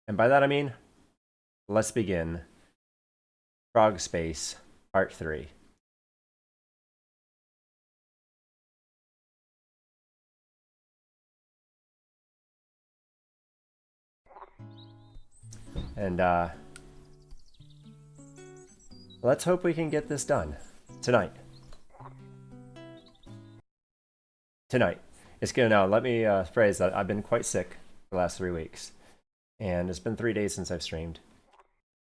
And by that I mean, let's begin Frog Space Part 3. And let's hope we can get this done tonight. Tonight. It's gonna now. Let me phrase that I've been quite sick the last 3 weeks, and it's been 3 days since I've streamed.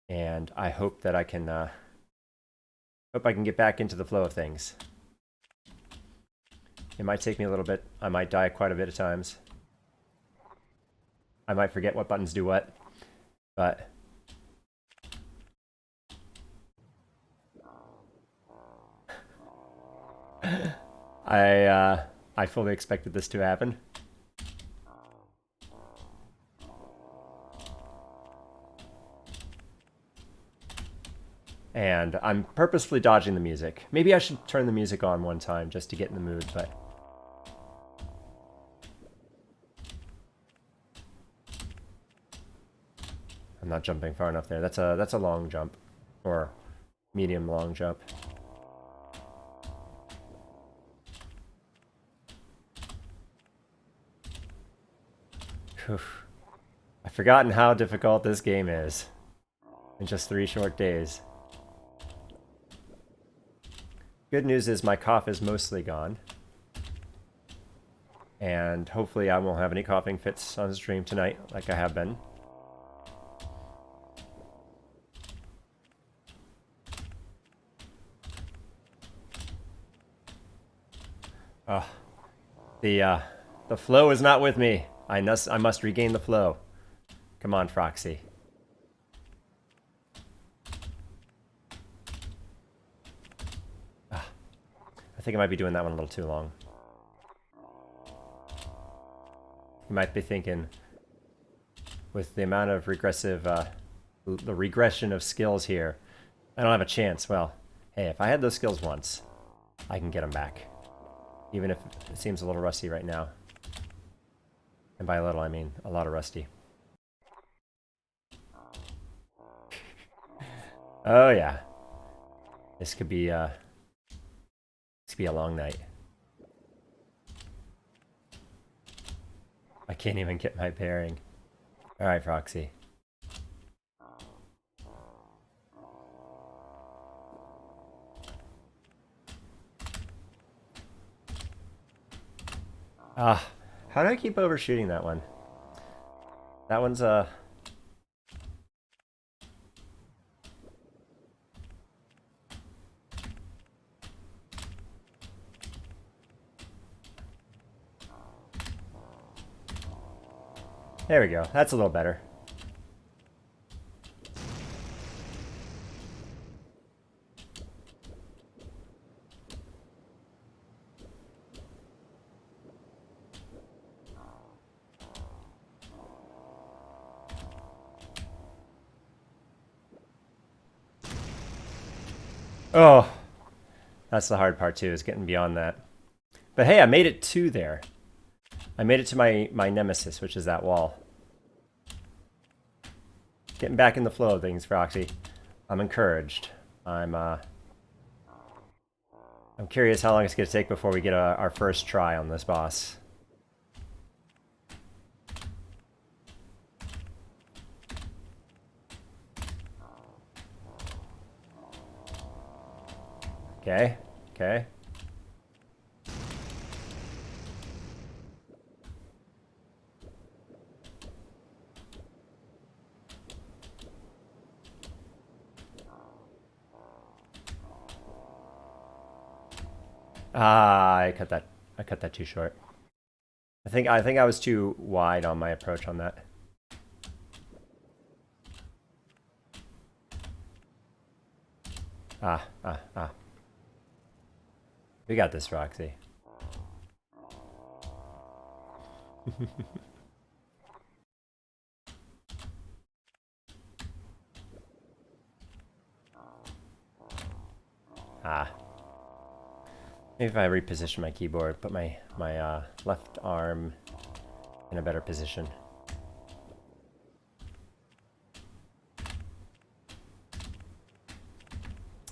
And I hope that I can get back into the flow of things. It might take me a little bit. I might die quite a bit of times. I might forget what buttons do what, but I fully expected this to happen. And I'm purposefully dodging the music. Maybe I should turn the music on one time just to get in the mood, but I'm not jumping far enough there. That's a long jump, or medium long jump. Whew. I've forgotten how difficult this game is in just 3 short days. Good news is my cough is mostly gone. And hopefully I won't have any coughing fits on stream tonight like I have been. The flow is not with me. I must regain the flow. Come on, Froxy. I think I might be doing that one a little too long. You might be thinking, with the amount of the regression of skills here, I don't have a chance. Well, hey, if I had those skills once, I can get them back. Even if it seems a little rusty right now. And by a little, I mean a lot of rusty. Oh yeah. This could be a long night. I can't even get my bearing. Alright, Froxy. How do I keep overshooting that one? That one's There we go. That's a little better. Oh, that's the hard part too, is getting beyond that. But hey, I made it to there. I made it to my nemesis, which is that wall. Getting back in the flow of things, Froxy. I'm encouraged. I'm curious how long it's going to take before we get our first try on this boss. Okay, okay. I cut that too short. I think I was too wide on my approach on that. Ah. We got this, Roxy. Maybe if I reposition my keyboard, put my left arm in a better position.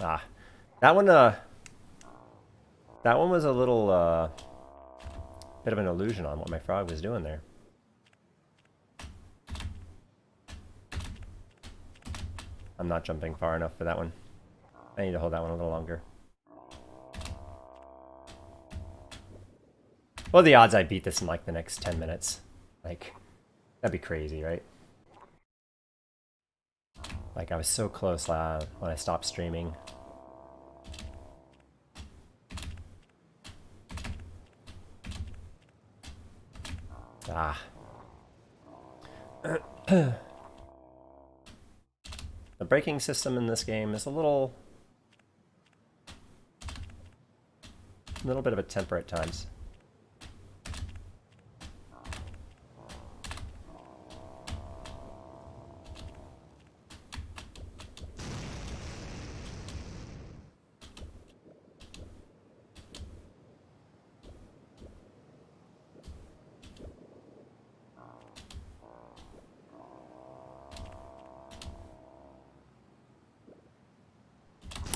Ah, that one was a little bit of an illusion on what my frog was doing there. I'm not jumping far enough for that one. I need to hold that one a little longer. Well, the odds I beat this in like the next 10 minutes. Like, that'd be crazy, right? Like, I was so close when I stopped streaming. Ah. The braking system in this game is a little bit of a temper at times.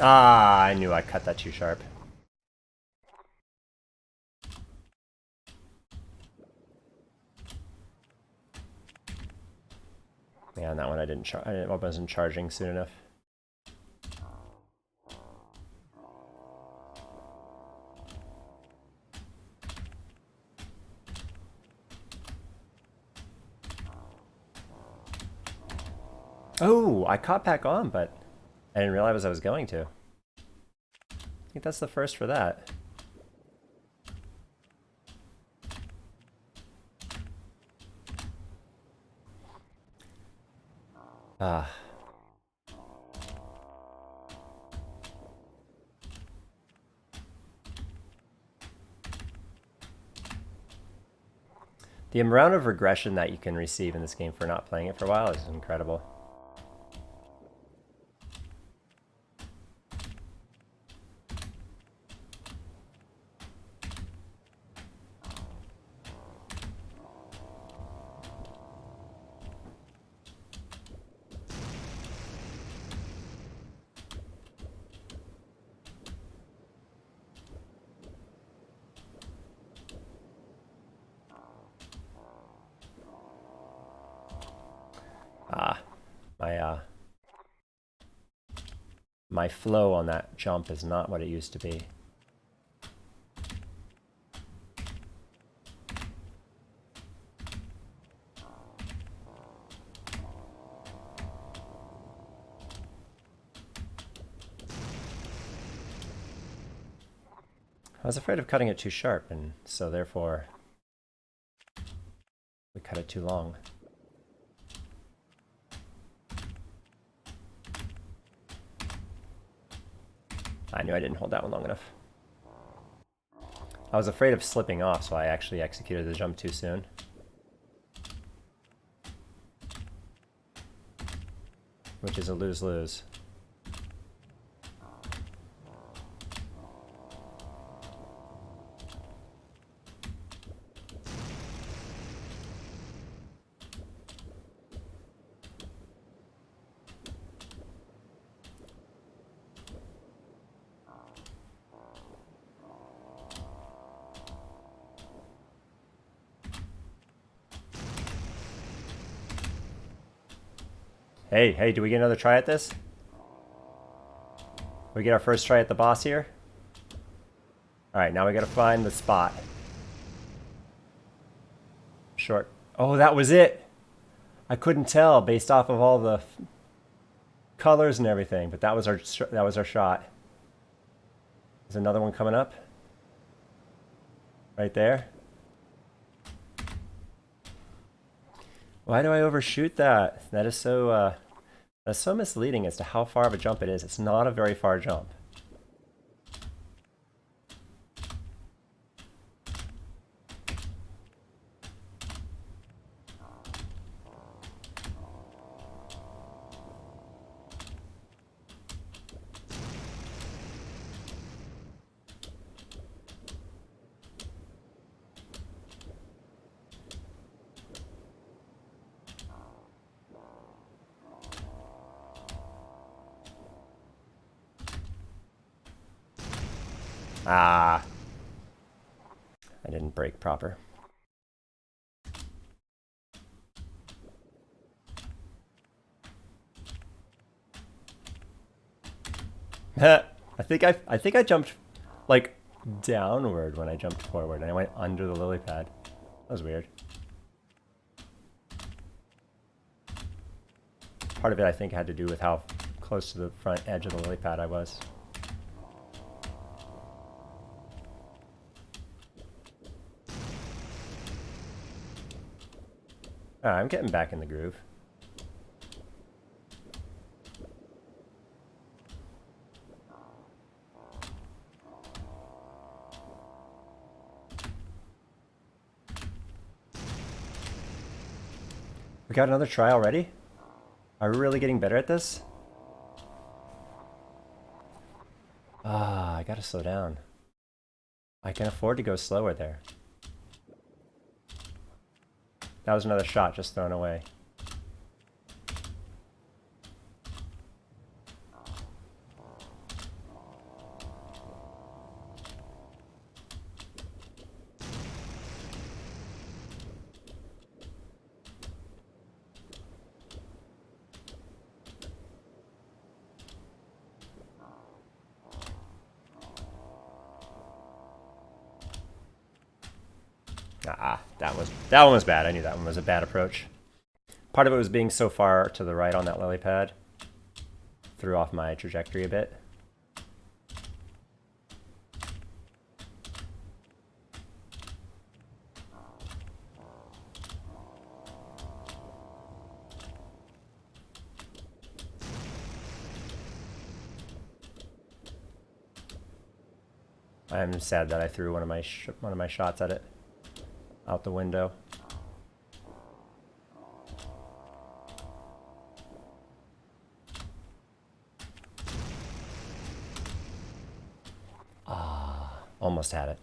Ah, I knew I cut that too sharp. Yeah, on that one I wasn't charging soon enough. Oh, I caught back on, but I didn't realize I was going to. I think that's the first for that. Ah. The amount of regression that you can receive in this game for not playing it for a while is incredible. My flow on that jump is not what it used to be. I was afraid of cutting it too sharp, and so therefore we cut it too long. I knew I didn't hold that one long enough. I was afraid of slipping off, so I actually executed the jump too soon. Which is a lose-lose. Hey, do we get another try at this? We get our first try at the boss here? Alright, now we gotta find the spot. Short. Oh, that was it! I couldn't tell based off of all the colors and everything, but that was our shot. There's another one coming up. Right there. Why do I overshoot that? That is so that's so misleading as to how far of a jump it is. It's not a very far jump. Ah. I didn't brake proper. I think I jumped like downward when I jumped forward and I went under the lily pad. That was weird. Part of it I think had to do with how close to the front edge of the lily pad I was. Alright, I'm getting back in the groove. We got another try already? Are we really getting better at this? Ah, I gotta slow down. I can afford to go slower there. That was another shot just thrown away. Ah, that one was bad. I knew that one was a bad approach. Part of it was being so far to the right on that lily pad. Threw off my trajectory a bit. I'm sad that I threw one of my shots at it out the window. Ah, almost had it.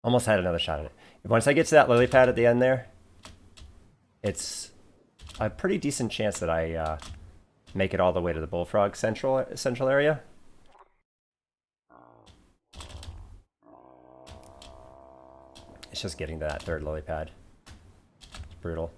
Almost had another shot at it. Once I get to that lily pad at the end there, it's a pretty decent chance that I make it all the way to the Bullfrog central area. It's just getting to that third lily pad. It's brutal.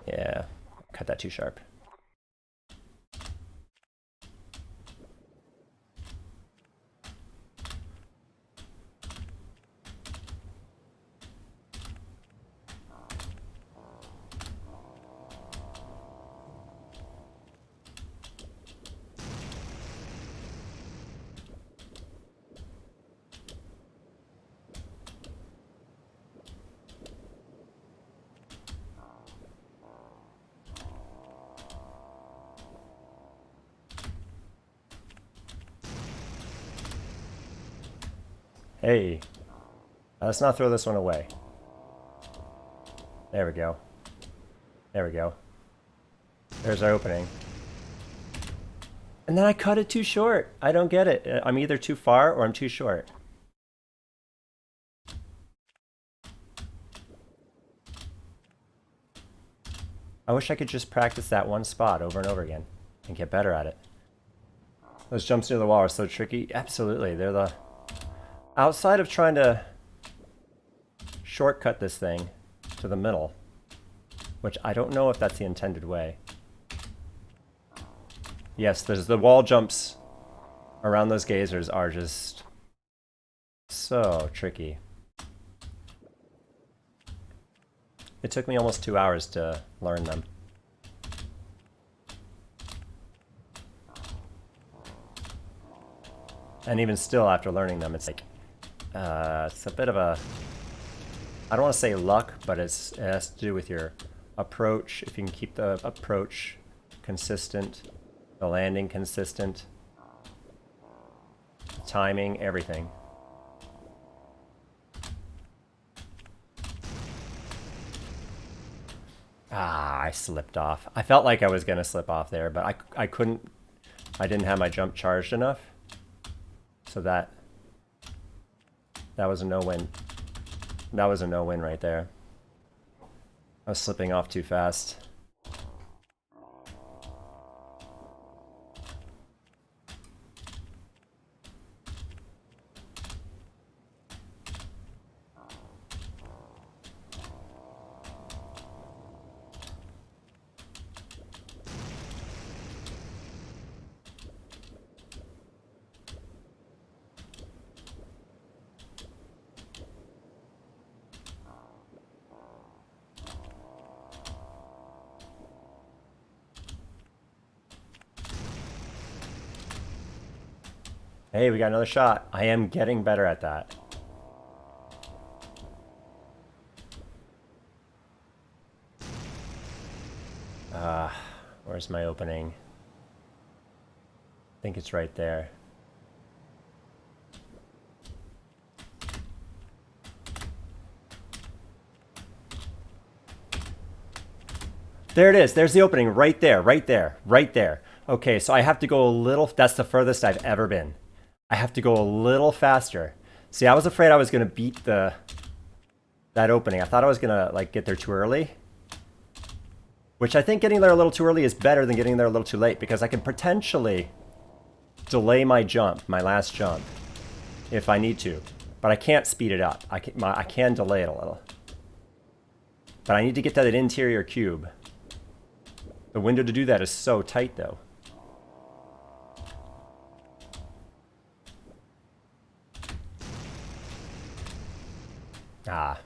Yeah, cut that too sharp. Hey, let's not throw this one away. There we go. There we go. There's our opening. And then I cut it too short. I don't get it. I'm either too far or I'm too short. I wish I could just practice that one spot over and over again and get better at it. Those jumps near the wall are so tricky. Absolutely, they're the... Outside of trying to shortcut this thing to the middle, which I don't know if that's the intended way. Yes, there's the wall jumps around those geysers are just so tricky. It took me almost 2 hours to learn them. And even still, after learning them, it's like, it's a bit of a, I don't want to say luck, but it has to do with your approach. If you can keep the approach consistent, the landing consistent, the timing, everything. I slipped off. I felt like I was gonna slip off there, but I couldn't. I didn't have my jump charged enough. So that was a no-win. That was a no-win right there. I was slipping off too fast. Hey, we got another shot. I am getting better at that. Where's my opening? I think it's right there. There it is. There's the opening right there, right there, right there. Okay, so I have to go a little, that's the furthest I've ever been. I have to go a little faster. See, I was afraid I was going to beat that opening. I thought I was going to like get there too early. Which I think getting there a little too early is better than getting there a little too late, because I can potentially delay my jump, my last jump, if I need to. But I can't speed it up. I can delay it a little. But I need to get to that interior cube. The window to do that is so tight, though. Ah.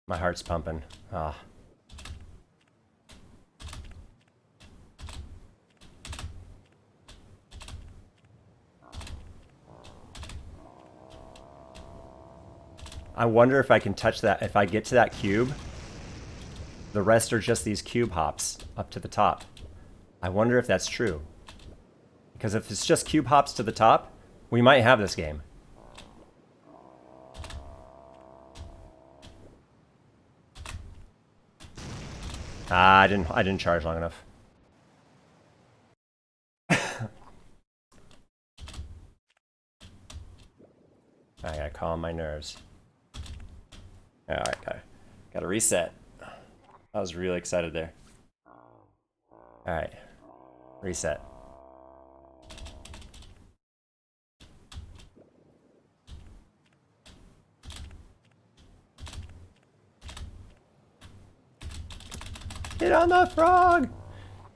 My heart's pumping. Ah. I wonder if I can touch that. If I get to that cube, the rest are just these cube hops up to the top. I wonder if that's true. Because if it's just cube hops to the top, we might have this game. Ah, I didn't charge long enough. I gotta calm my nerves. Alright, gotta reset. I was really excited there. Alright. Reset. Get on the frog!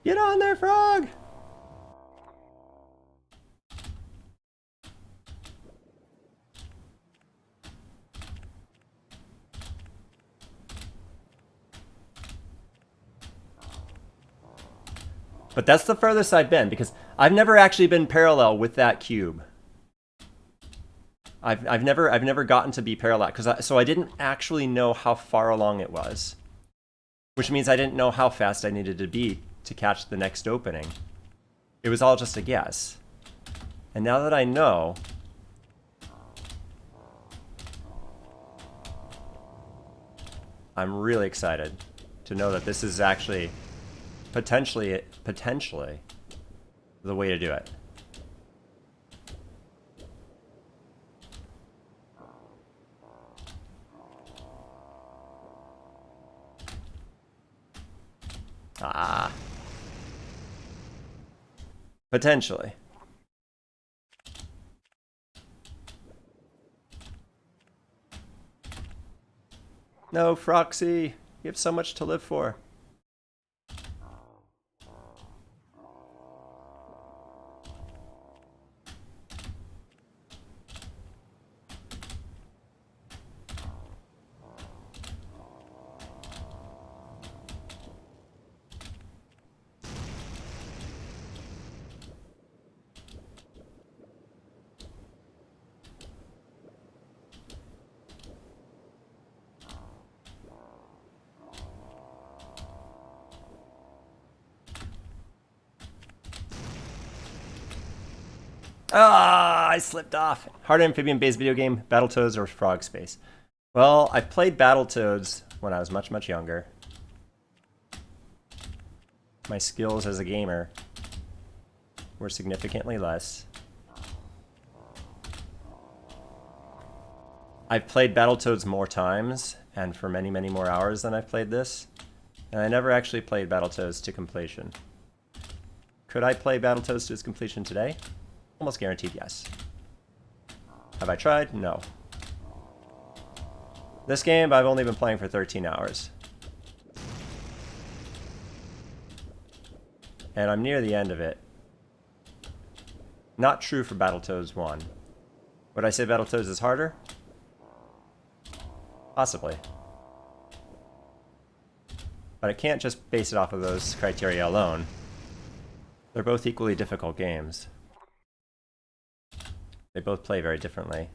Get on there, frog! But that's the furthest I've been, because I've never actually been parallel with that cube. I've never gotten to be parallel, so I didn't actually know how far along it was. Which means I didn't know how fast I needed to be to catch the next opening. It was all just a guess. And now that I know, I'm really excited to know that this is actually potentially the way to do it. Ah. Potentially. No, Froxy. You have so much to live for. Ah, I slipped off. Hard amphibian based video game, Battletoads or Frog Space. Well, I played Battletoads when I was much, much younger. My skills as a gamer were significantly less. I've played Battletoads more times, and for many, many more hours than I've played this. And I never actually played Battletoads to completion. Could I play Battletoads to its completion today? Almost guaranteed yes. Have I tried? No. This game I've only been playing for 13 hours. And I'm near the end of it. Not true for Battletoads 1. Would I say Battletoads is harder? Possibly. But I can't just base it off of those criteria alone. They're both equally difficult games. They both play very differently.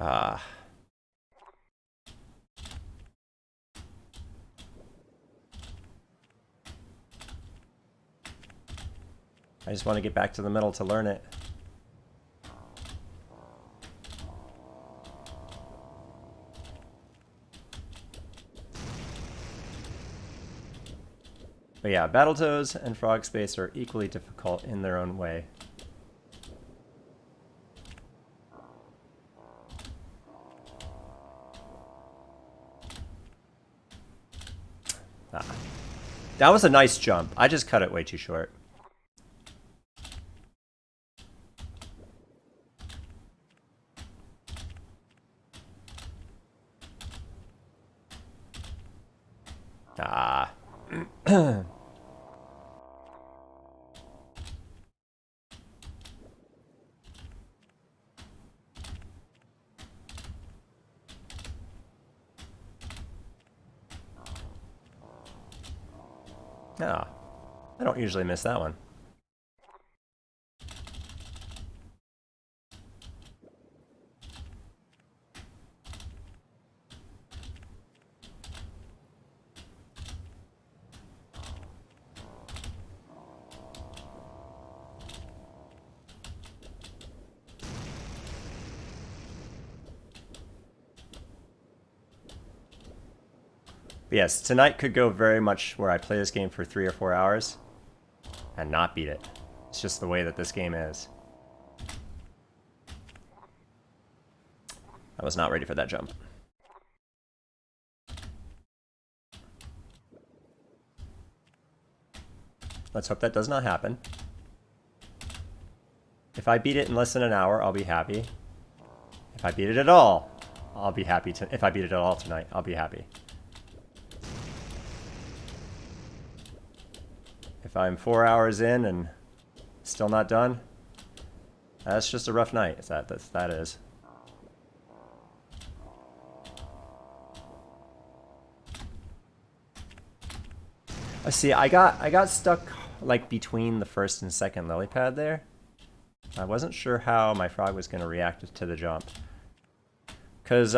Ah. I just want to get back to the middle to learn it. But yeah, Battletoads and Frog Space are equally difficult in their own way. Ah. That was a nice jump. I just cut it way too short. Ah. Ah. I don't usually miss that one. But yes, tonight could go very much where I play this game for 3 or 4 hours and not beat it. It's just the way that this game is. I was not ready for that jump. Let's hope that does not happen. If I beat it in less than an hour, I'll be happy. If I beat it at all, I'll be happy. If I beat it at all tonight, I'll be happy. If I'm 4 hours in and still not done, that's just a rough night. That is. See, I got stuck like between the first and second lily pad there. I wasn't sure how my frog was going to react to the jump. Because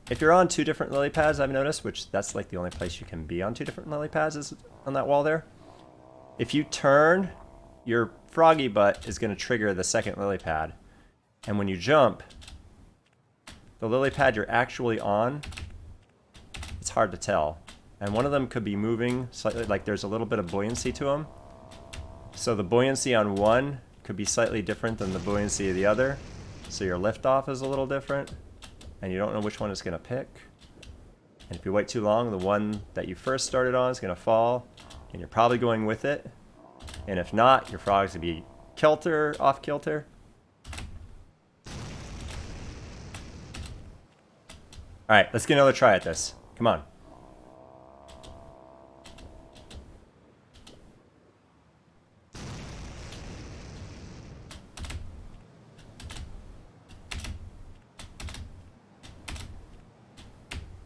if you're on 2 different lily pads, I've noticed, which that's like the only place you can be on 2 different lily pads is on that wall there. If you turn, your froggy butt is going to trigger the second lily pad. And when you jump, the lily pad you're actually on, it's hard to tell. And one of them could be moving slightly, like there's a little bit of buoyancy to them. So the buoyancy on one could be slightly different than the buoyancy of the other. So your liftoff is a little different, and you don't know which one it's going to pick. And if you wait too long, the one that you first started on is going to fall, and you're probably going with it. And if not, your frog's going to be off kilter. Alright, let's get another try at this. Come on.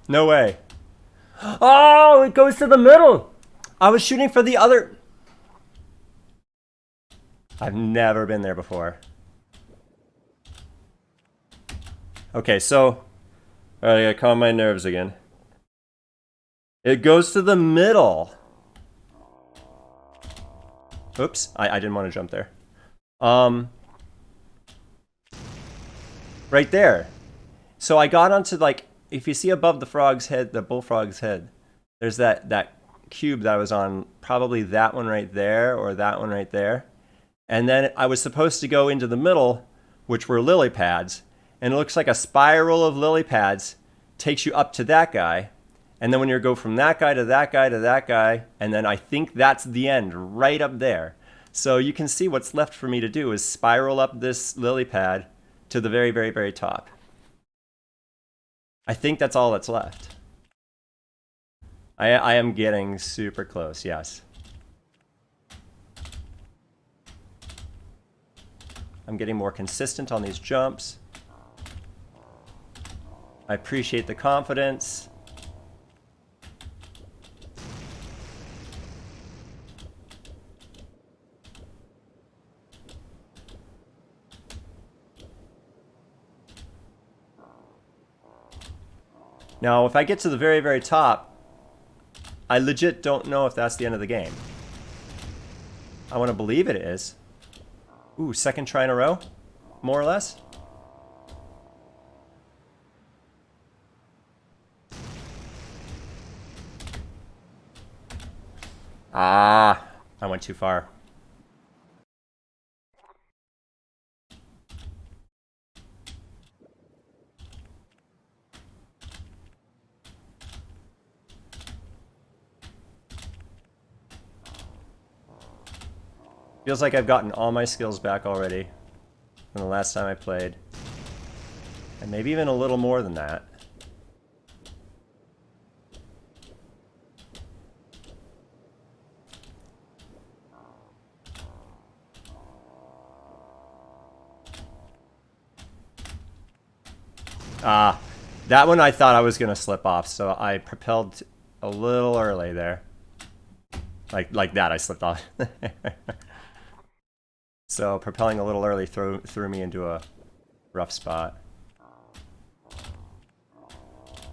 No way. Oh, it goes to the middle. I was shooting for the other. I've never been there before. Okay, so I gotta calm my nerves again. It goes to the middle. Oops, I didn't want to jump there. Right there. So I got onto, like, if you see above the frog's head, the bullfrog's head, there's that cube that I was on, probably that one right there or that one right there. And then I was supposed to go into the middle, which were lily pads, and it looks like a spiral of lily pads takes you up to that guy. And then when you go from that guy to that guy to that guy, and then I think that's the end, right up there. So you can see what's left for me to do is spiral up this lily pad to the very, very, very top. I think that's all that's left. I am getting super close, yes. I'm getting more consistent on these jumps. I appreciate the confidence. Now, if I get to the very, very top, I legit don't know if that's the end of the game. I want to believe it is. Ooh, second try in a row, more or less. Ah, I went too far. Feels like I've gotten all my skills back already from the last time I played. And maybe even a little more than that. Ah, that one I thought I was gonna slip off, so I propelled a little early there. Like that, I slipped off. So propelling a little early threw me into a rough spot,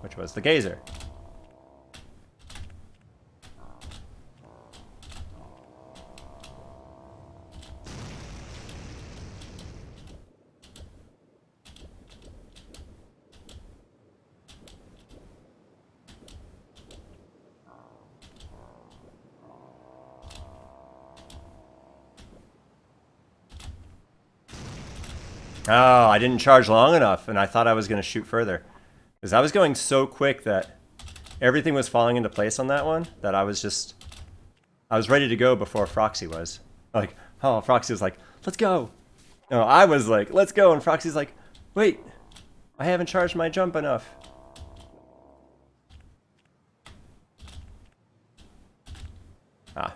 which was the geyser. Oh, I didn't charge long enough, and I thought I was going to shoot further. Because I was going so quick that everything was falling into place on that one that I was ready to go before Froxy was. Like, oh, Froxy was like, let's go. No, I was like, let's go, and Froxy's like, wait, I haven't charged my jump enough. Ah.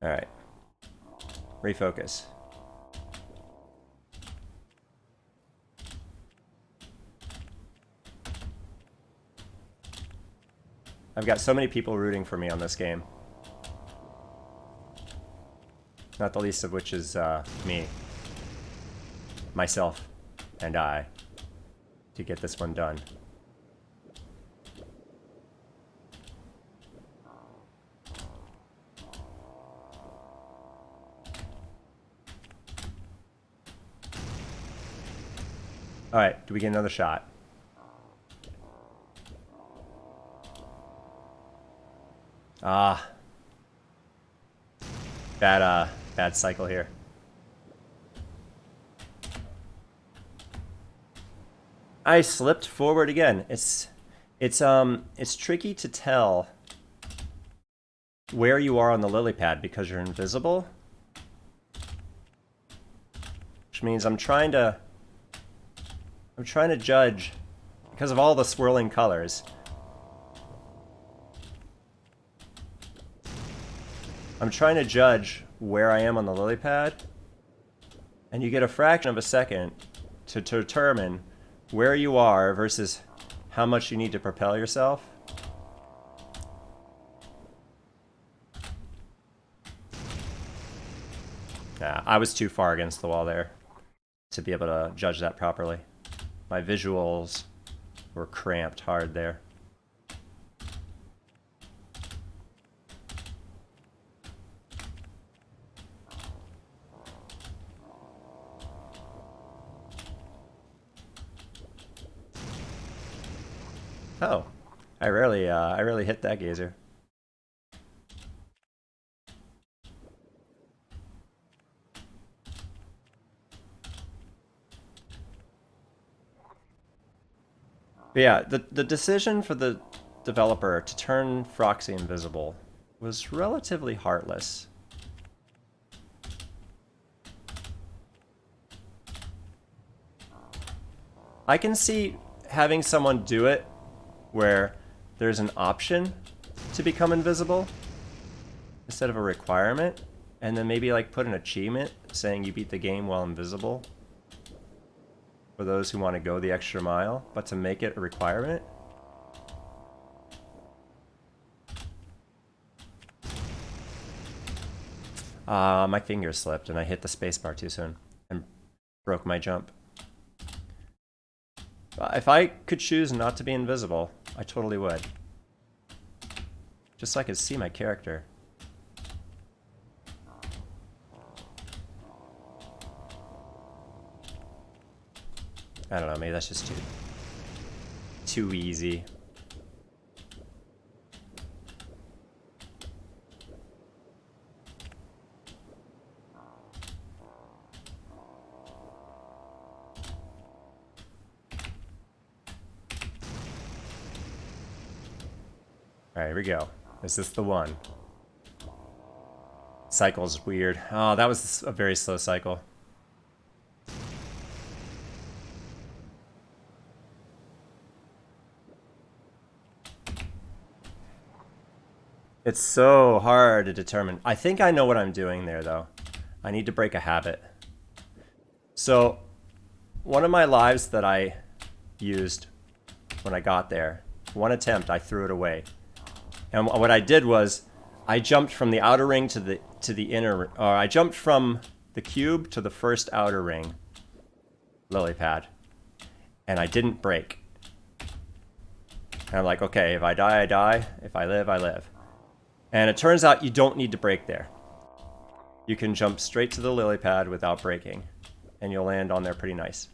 Alright. Refocus. I've got so many people rooting for me on this game. Not the least of which is me. Myself. And I. To get this one done. Alright, do we get another shot? Ah. Bad cycle here. I slipped forward again. It's tricky to tell where you are on the lily pad because you're invisible. Which means I'm trying to judge because of all the swirling colors. I'm trying to judge where I am on the lily pad, and you get a fraction of a second to determine where you are versus how much you need to propel yourself. Nah, I was too far against the wall there to be able to judge that properly. My visuals were cramped hard there. Oh, I rarely hit that gazer. But yeah, the decision for the developer to turn Froxy invisible was relatively heartless. I can see having someone do it where there's an option to become invisible instead of a requirement, and then maybe like put an achievement saying you beat the game while invisible for those who want to go the extra mile, but to make it a requirement. My finger slipped and I hit the spacebar too soon and broke my jump. If I could choose not to be invisible, I totally would. Just so I could see my character. I don't know, maybe that's just too easy. Alright, here we go. Is this the one? Cycle's weird. Oh, that was a very slow cycle. It's so hard to determine. I think I know what I'm doing there, though. I need to break a habit. So, one of my lives that I used when I got there, one attempt, I threw it away. And what I did was, I jumped from the outer ring to the inner, or I jumped from the cube to the first outer ring, lily pad, and I didn't break. And I'm like, okay, if I die, I die. If I live, I live. And it turns out you don't need to break there. You can jump straight to the lily pad without breaking, and you'll land on there pretty nice.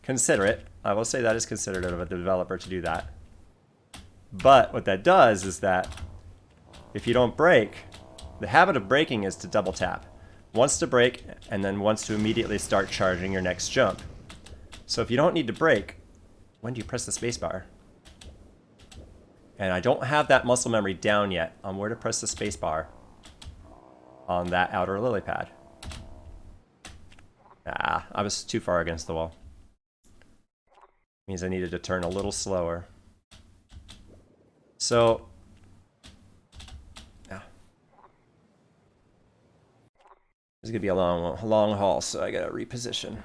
Considerate. I will say that is considerate of a developer to do that. But what that does is that if you don't break, the habit of breaking is to double tap. Once to break, and then once to immediately start charging your next jump. So if you don't need to break, when do you press the spacebar? And I don't have that muscle memory down yet on where to press the spacebar on that outer lily pad. I was too far against the wall. Means I needed to turn a little slower. So, yeah. This is gonna be a long haul, so I gotta reposition.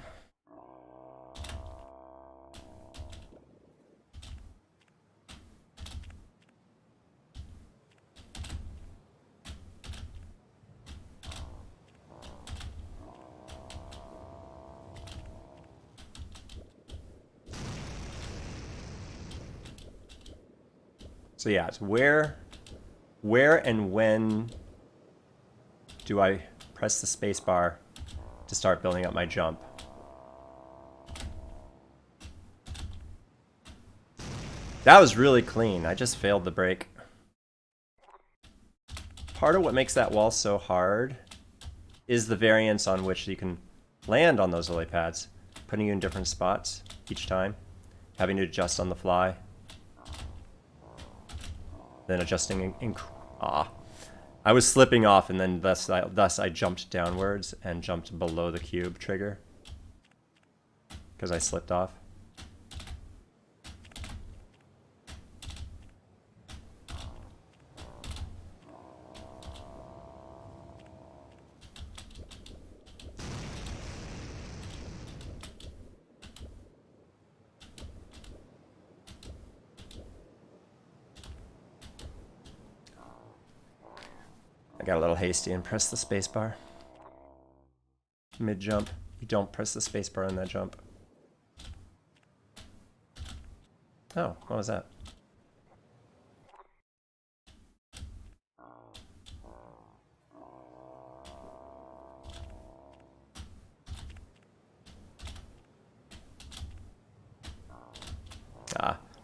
So yeah, it's where and when do I press the space bar to start building up my jump? That was really clean. I just failed the break. Part of what makes that wall so hard is the variance on which you can land on those lily pads, putting you in different spots each time, having to adjust on the fly. Then adjusting I was slipping off, and then thus I jumped downwards and jumped below the cube trigger because I slipped off. I got a little hasty and pressed the spacebar. Mid-jump. You don't press the spacebar in that jump. Oh, what was that?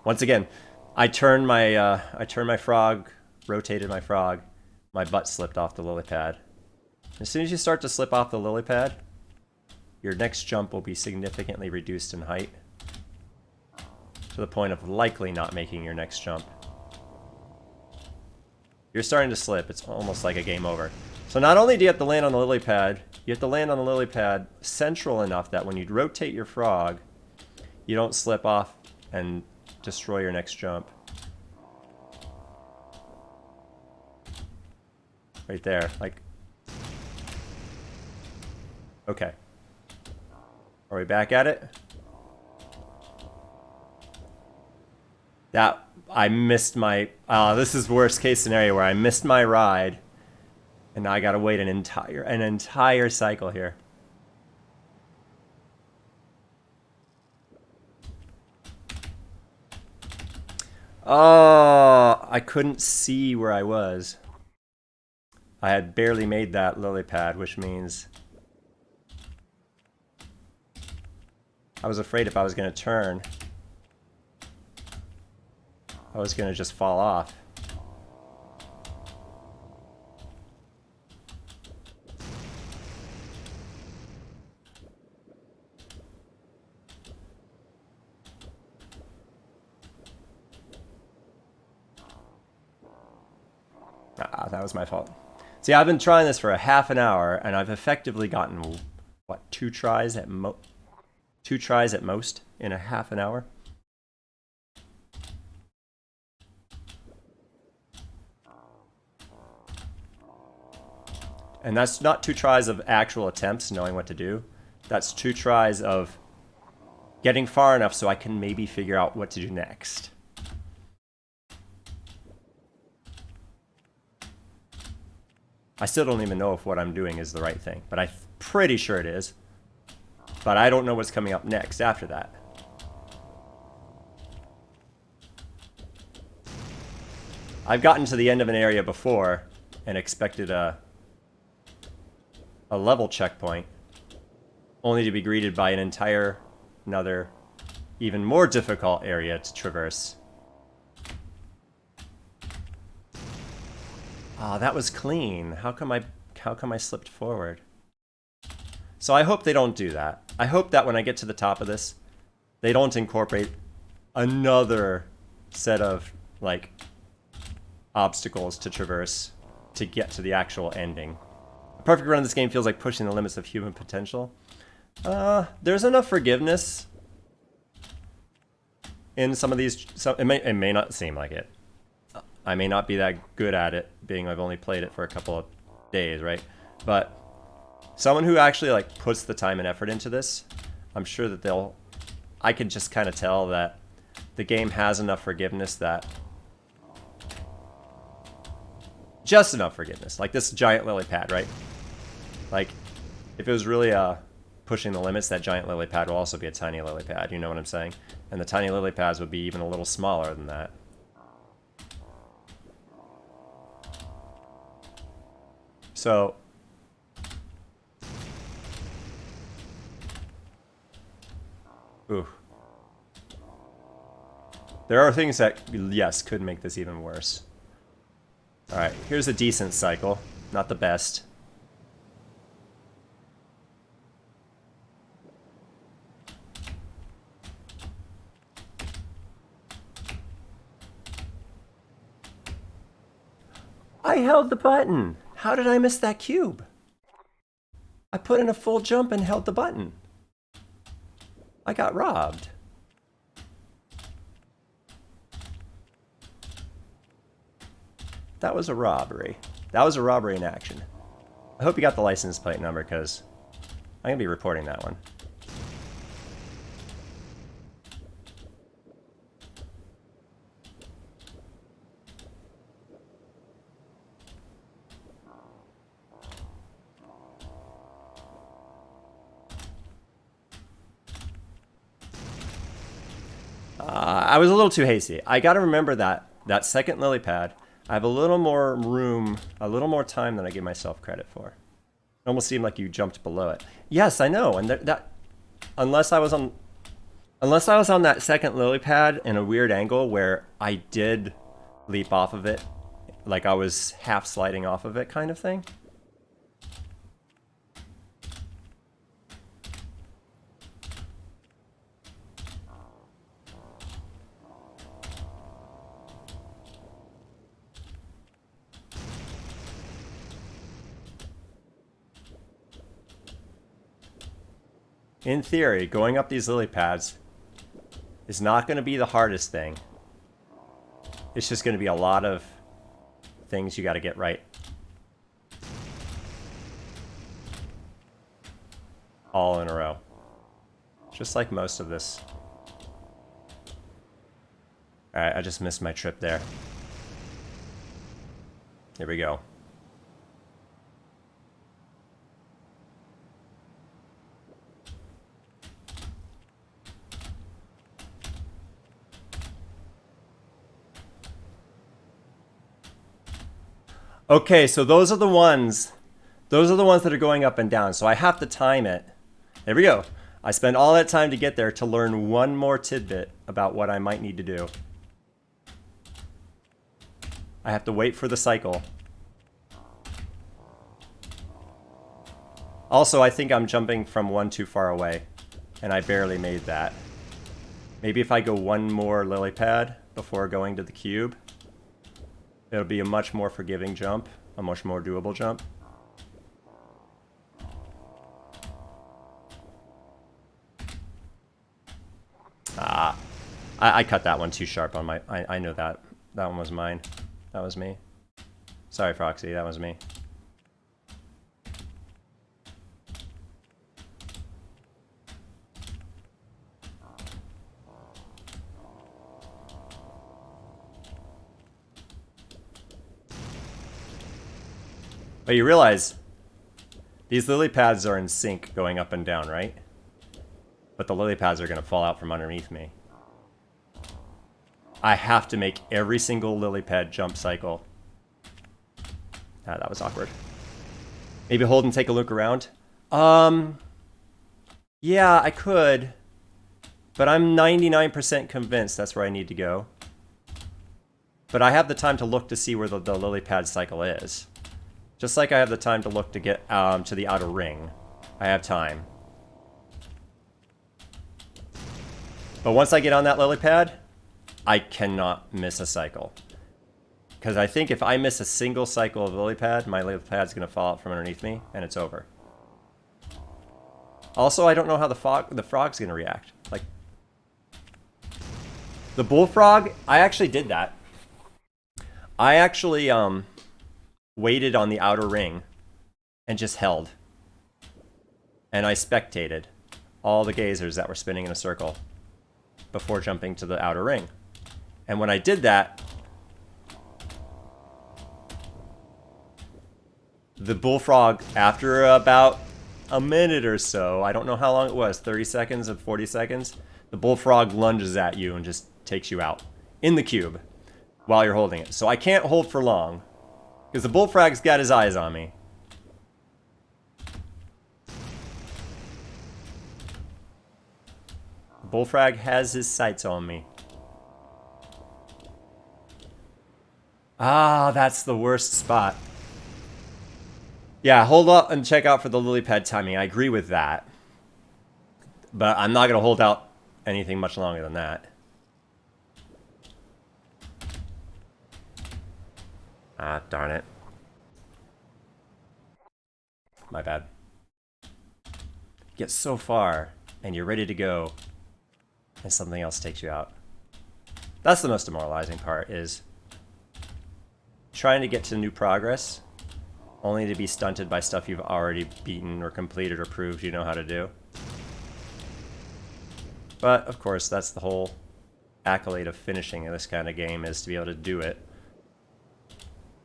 Once again, I turned my frog, rotated my frog, my butt slipped off the lily pad. As soon as you start to slip off the lily pad, your next jump will be significantly reduced in height to the point of likely not making your next jump. You're starting to slip. It's almost like a game over. So not only do you have to land on the lily pad, you have to land on the lily pad central enough that when you rotate your frog, you don't slip off and destroy your next jump. Right there, like... Okay. Are we back at it? That... I missed my... this is worst case scenario where I missed my ride. And now I gotta wait an entire cycle here. Oh, I couldn't see where I was. I had barely made that lily pad, which means I was afraid if I was going to turn, I was going to just fall off. That was my fault. See, I've been trying this for a half an hour, and I've effectively gotten, what, two tries at most in a half an hour? And that's not 2 tries of actual attempts, knowing what to do. That's 2 tries of getting far enough so I can maybe figure out what to do next. I still don't even know if what I'm doing is the right thing, but I'm pretty sure it is. But I don't know what's coming up next after that. I've gotten to the end of an area before and expected a level checkpoint, only to be greeted by another, even more difficult area to traverse. Ah, that was clean. How come I slipped forward? So I hope they don't do that. I hope that when I get to the top of this, they don't incorporate another set of, like, obstacles to traverse to get to the actual ending. A perfect run of this game feels like pushing the limits of human potential. There's enough forgiveness in some of these. It may not seem like it. I may not be that good at it, being I've only played it for a couple of days, right? But someone who actually, like, puts the time and effort into this, I'm sure that I can just kind of tell that the game has enough forgiveness that... Just enough forgiveness. Like this giant lily pad, right? Like, if it was really pushing the limits, that giant lily pad will also be a tiny lily pad, you know what I'm saying? And the tiny lily pads would be even a little smaller than that. So, ooh. There are things that, yes, could make this even worse. Alright, here's a decent cycle. Not the best. I held the button! How did I miss that cube? I put in a full jump and held the button. I got robbed. That was a robbery. That was a robbery in action. I hope you got the license plate number, because I'm going to be reporting that one. I was a little too hasty. I got to remember that second lily pad, I have a little more room, a little more time than I give myself credit for. It almost seemed like you jumped below it. Yes, I know. And that unless I was on that second lily pad in a weird angle where I did leap off of it, like I was half sliding off of it kind of thing. In theory, going up these lily pads is not going to be the hardest thing. It's just going to be a lot of things you got to get right. All in a row. Just like most of this. Alright, I just missed my trip there. Here we go. Okay, so those are the ones that are going up and down. So I have to time it. There we go. I spent all that time to get there to learn one more tidbit about what I might need to do. I have to wait for the cycle. Also, I think I'm jumping from one too far away, and I barely made that. Maybe if I go one more lily pad before going to the cube, it'll be a much more forgiving jump, a much more doable jump. I cut that one too sharp on my... I know that. That one was mine. That was me. Sorry, Froxy, that was me. But you realize these lily pads are in sync going up and down, right? But the lily pads are going to fall out from underneath me. I have to make every single lily pad jump cycle. Ah, that was awkward. Maybe hold and take a look around. Yeah, I could. But I'm 99% convinced that's where I need to go. But I have the time to look to see where the lily pad cycle is. Just like I have the time to look to get to the outer ring. I have time. But once I get on that lily pad, I cannot miss a cycle. Because I think if I miss a single cycle of lily pad, my lily pad's going to fall out from underneath me, and it's over. Also, I don't know how the frog's going to react. Like, the bullfrog, I actually did that. I actually waited on the outer ring and just held. And I spectated all the gazers that were spinning in a circle before jumping to the outer ring. And when I did that, the bullfrog, after about a minute or so, I don't know how long it was, 30 seconds or 40 seconds, the bullfrog lunges at you and just takes you out in the cube while you're holding it. So I can't hold for long because the bullfrog's got his eyes on me. The bullfrog has his sights on me. Ah, that's the worst spot. Yeah, hold up and check out for the lily pad timing. I agree with that. But I'm not going to hold out anything much longer than that. Ah, darn it. My bad. Get so far, and you're ready to go, and something else takes you out. That's the most demoralizing part, is trying to get to new progress, only to be stunted by stuff you've already beaten or completed or proved you know how to do. But, of course, that's the whole accolade of finishing in this kind of game, is to be able to do it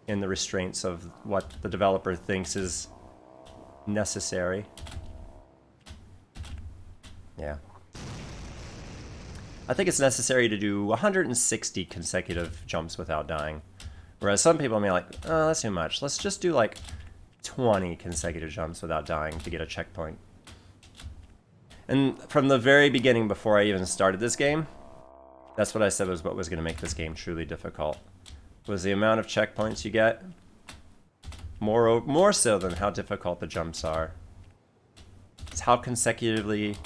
in the restraints of what the developer thinks is necessary. Yeah. I think it's necessary to do 160 consecutive jumps without dying. Whereas some people may like, oh, that's too much. Let's just do like 20 consecutive jumps without dying to get a checkpoint. And from the very beginning, before I even started this game, that's what I said was what was going to make this game truly difficult. Was the amount of checkpoints you get, more so than how difficult the jumps are. It's how consecutively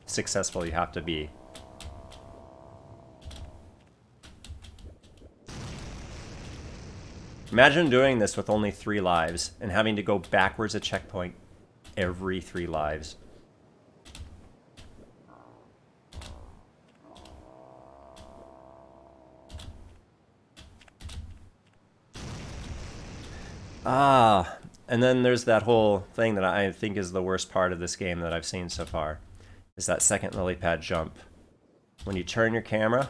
successful you have to be. Imagine doing this with only 3 lives and having to go backwards a checkpoint every 3 lives. And then there's that whole thing that I think is the worst part of this game that I've seen so far, is that second lily pad jump. When you turn your camera,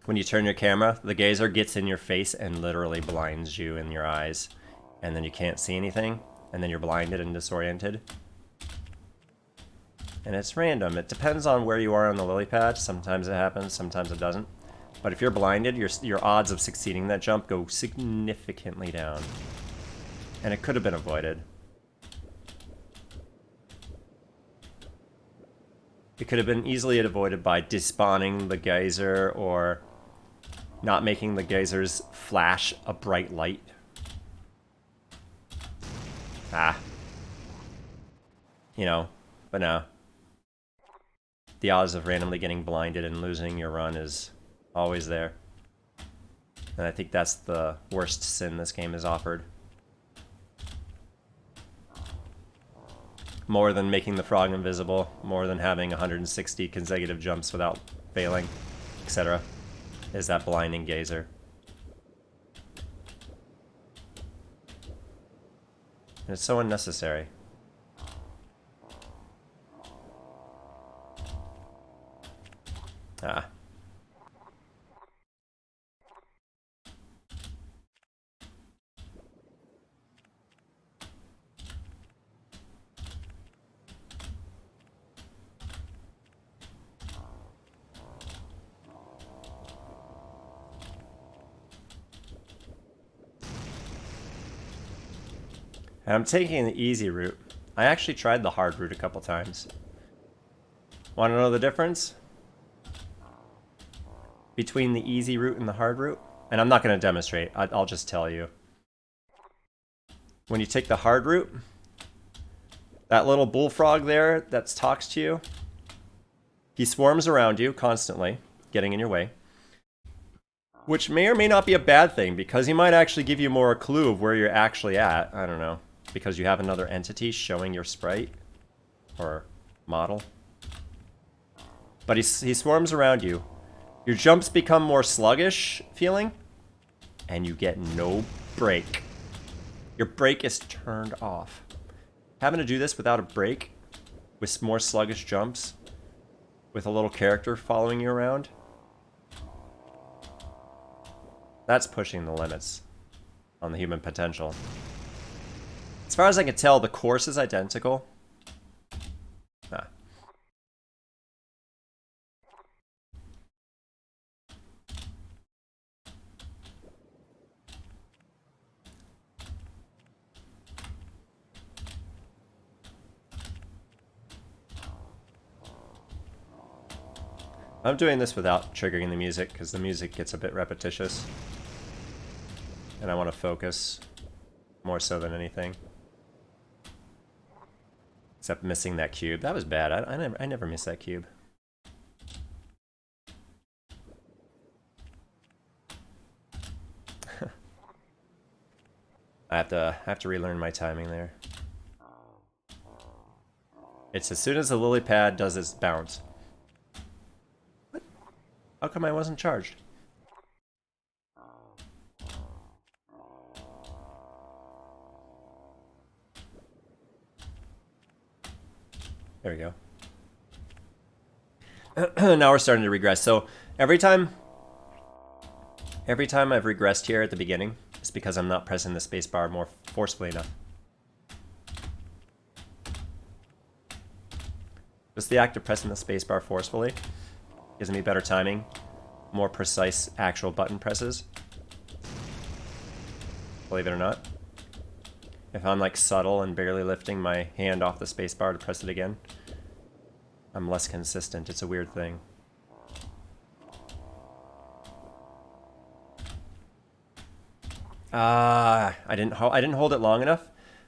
the gazer gets in your face and literally blinds you in your eyes, and then you can't see anything, and then you're blinded and disoriented. And it's random. It depends on where you are on the lily pad. Sometimes it happens, sometimes it doesn't. But if you're blinded, your odds of succeeding that jump go significantly down. And it could have been avoided. It could have been easily avoided by despawning the geyser or not making the geysers flash a bright light. You know, but no. The odds of randomly getting blinded and losing your run is always there. And I think that's the worst sin this game has offered. More than making the frog invisible, more than having 160 consecutive jumps without failing, etc., is that blinding gazer. And it's so unnecessary. And I'm taking the easy route. I actually tried the hard route a couple times. Want to know the difference between the easy route and the hard route? And I'm not going to demonstrate. I'll just tell you. When you take the hard route, that little bullfrog there that talks to you, he swarms around you constantly, getting in your way. Which may or may not be a bad thing, because he might actually give you more a clue of where you're actually at. I don't know. Because you have another entity showing your sprite or model. But he swarms around you. Your jumps become more sluggish feeling, and you get no break. Your brake is turned off. Having to do this without a brake, with more sluggish jumps, with a little character following you around, that's pushing the limits on the human potential. As far as I can tell, the course is identical. I'm doing this without triggering the music, because the music gets a bit repetitious. And I want to focus more so than anything. Except missing that cube. That was bad. I never missed that cube. I have to relearn my timing there. It's as soon as the lily pad does its bounce. What? How come I wasn't charged? There we go. Now we're starting to regress. So every time I've regressed here at the beginning, it's because I'm not pressing the spacebar more forcefully enough. Just the act of pressing the spacebar forcefully gives me better timing, more precise actual button presses. Believe it or not. If I'm like subtle and barely lifting my hand off the spacebar to press it again, I'm less consistent. It's a weird thing. I didn't hold it long enough.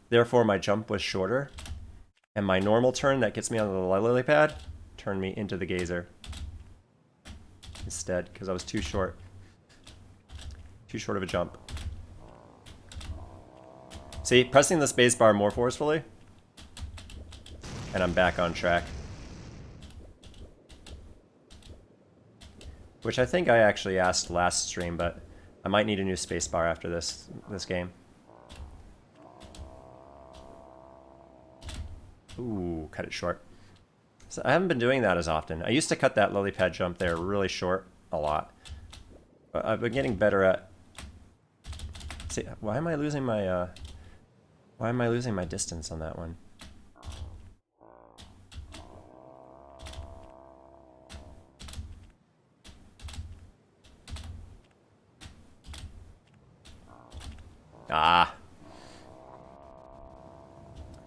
Therefore, my jump was shorter. And my normal turn that gets me onto the lily pad turned me into the gazer instead, because I was too short. Too short of a jump. See, pressing the spacebar more forcefully, and I'm back on track. Which I think I actually asked last stream, but I might need a new spacebar after this game. Ooh, cut it short. So I haven't been doing that as often. I used to cut that lily pad jump there really short a lot. But I've been getting better at... See, why am I losing my distance on that one? Ah.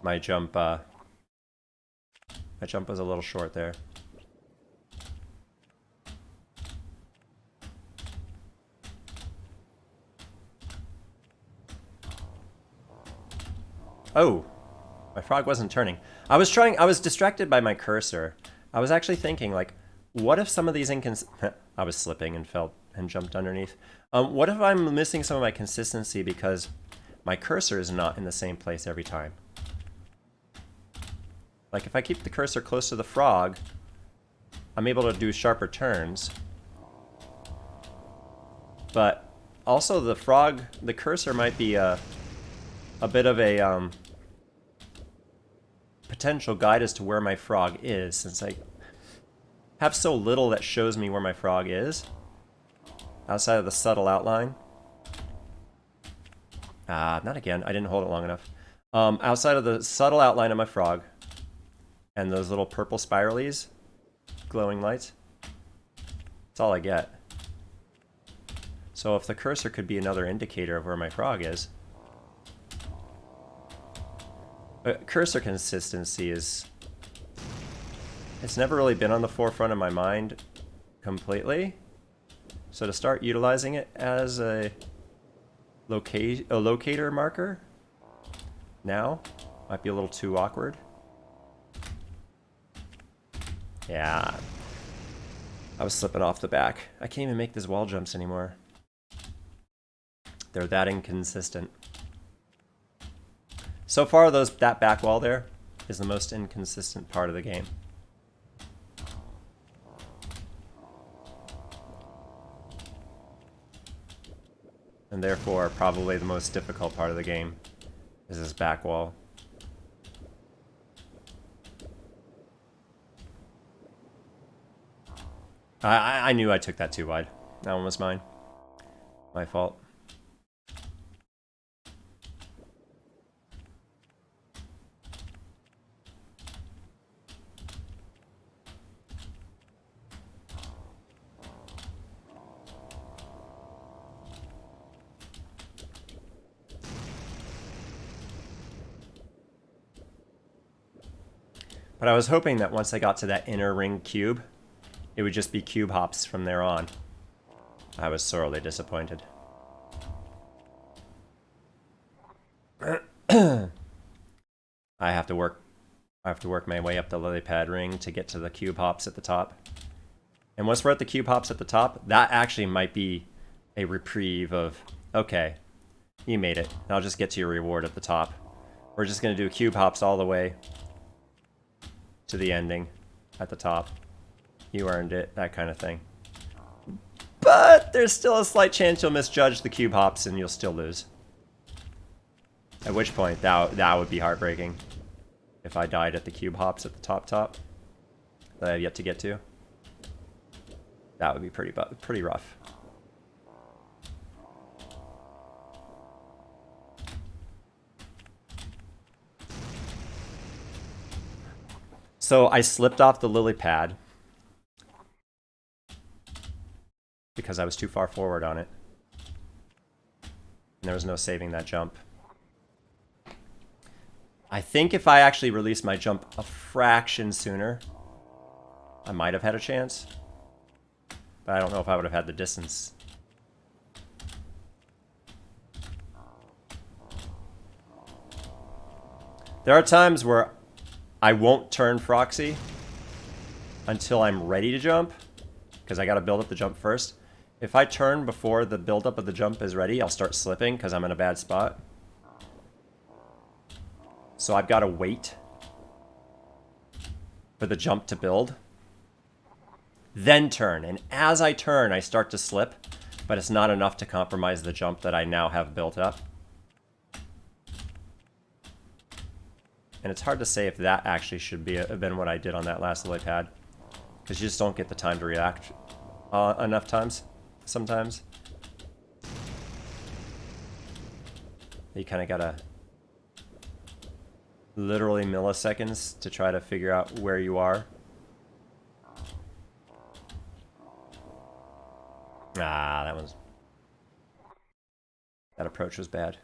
My jump was a little short there. Oh, my frog wasn't turning. I was distracted by my cursor. I was actually thinking, like, what if some of these I was slipping and fell and jumped underneath. What if I'm missing some of my consistency because my cursor is not in the same place every time? Like, if I keep the cursor close to the frog, I'm able to do sharper turns. But also the cursor might be a bit of a potential guide as to where my frog is, since I have so little that shows me where my frog is outside of the subtle outline. Not again. I didn't hold it long enough. Outside of the subtle outline of my frog and those little purple spiralies, glowing lights, that's all I get. So if the cursor could be another indicator of where my frog is. Cursor consistency is... It's never really been on the forefront of my mind completely. So to start utilizing it as a locator marker now might be a little too awkward. Yeah. I was slipping off the back. I can't even make these wall jumps anymore. They're that inconsistent. So far, that back wall there is the most inconsistent part of the game. And therefore, probably the most difficult part of the game is this back wall. I knew I took that too wide. That one was mine. My fault. But I was hoping that once I got to that inner ring cube, it would just be cube hops from there on. I was sorely disappointed. I have to work my way up the lily pad ring to get to the cube hops at the top. And once we're at the cube hops at the top, that actually might be a reprieve of, okay, you made it. I'll just get to your reward at the top. We're just going to do cube hops all the way to the ending at the top. You earned it, that kind of thing. But there's still a slight chance you'll misjudge the cube hops and you'll still lose. At which point, that would be heartbreaking. If I died at the cube hops at the top that I have yet to get to. That would be pretty rough. So I slipped off the lily pad because I was too far forward on it. And there was no saving that jump. I think if I actually released my jump a fraction sooner, I might have had a chance. But I don't know if I would have had the distance. There are times where I won't turn Froxy until I'm ready to jump, because I got to build up the jump first. If I turn before the buildup of the jump is ready, I'll start slipping because I'm in a bad spot. So I've got to wait for the jump to build, then turn. And as I turn, I start to slip, but it's not enough to compromise the jump that I now have built up. And it's hard to say if that actually should have been what I did on that last lily pad, because you just don't get the time to react enough times, sometimes. You kind of gotta literally milliseconds to try to figure out where you are. That approach was bad.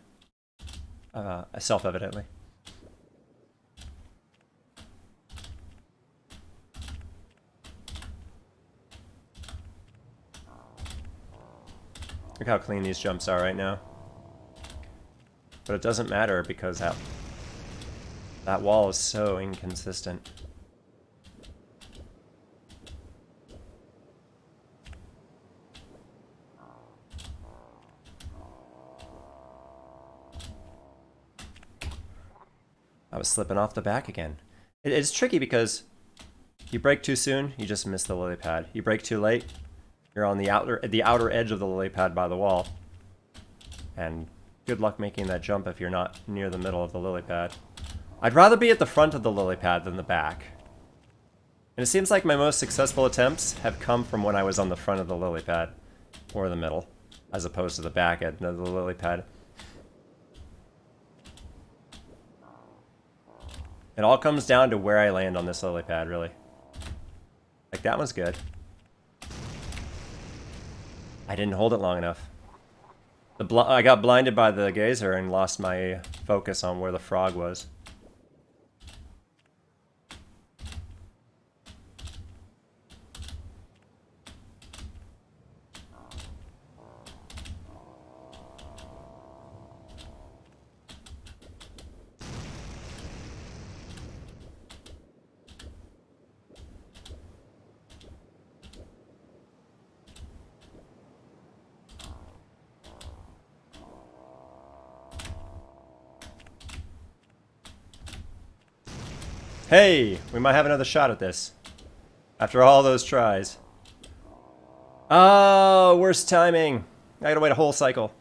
Self-evidently. Look how clean these jumps are right now. But it doesn't matter because that wall is so inconsistent. I was slipping off the back again. It's tricky because you break too soon, you just miss the lily pad. You break too late, you're on the outer edge of the lily pad by the wall. And good luck making that jump if you're not near the middle of the lily pad. I'd rather be at the front of the lily pad than the back. And it seems like my most successful attempts have come from when I was on the front of the lily pad, or the middle, as opposed to the back end of the lily pad. It all comes down to where I land on this lily pad, really. Like, that one's good. I didn't hold it long enough. I got blinded by the geyser and lost my focus on where the frog was. Hey, we might have another shot at this. After all those tries. Oh, worst timing. I gotta wait a whole cycle.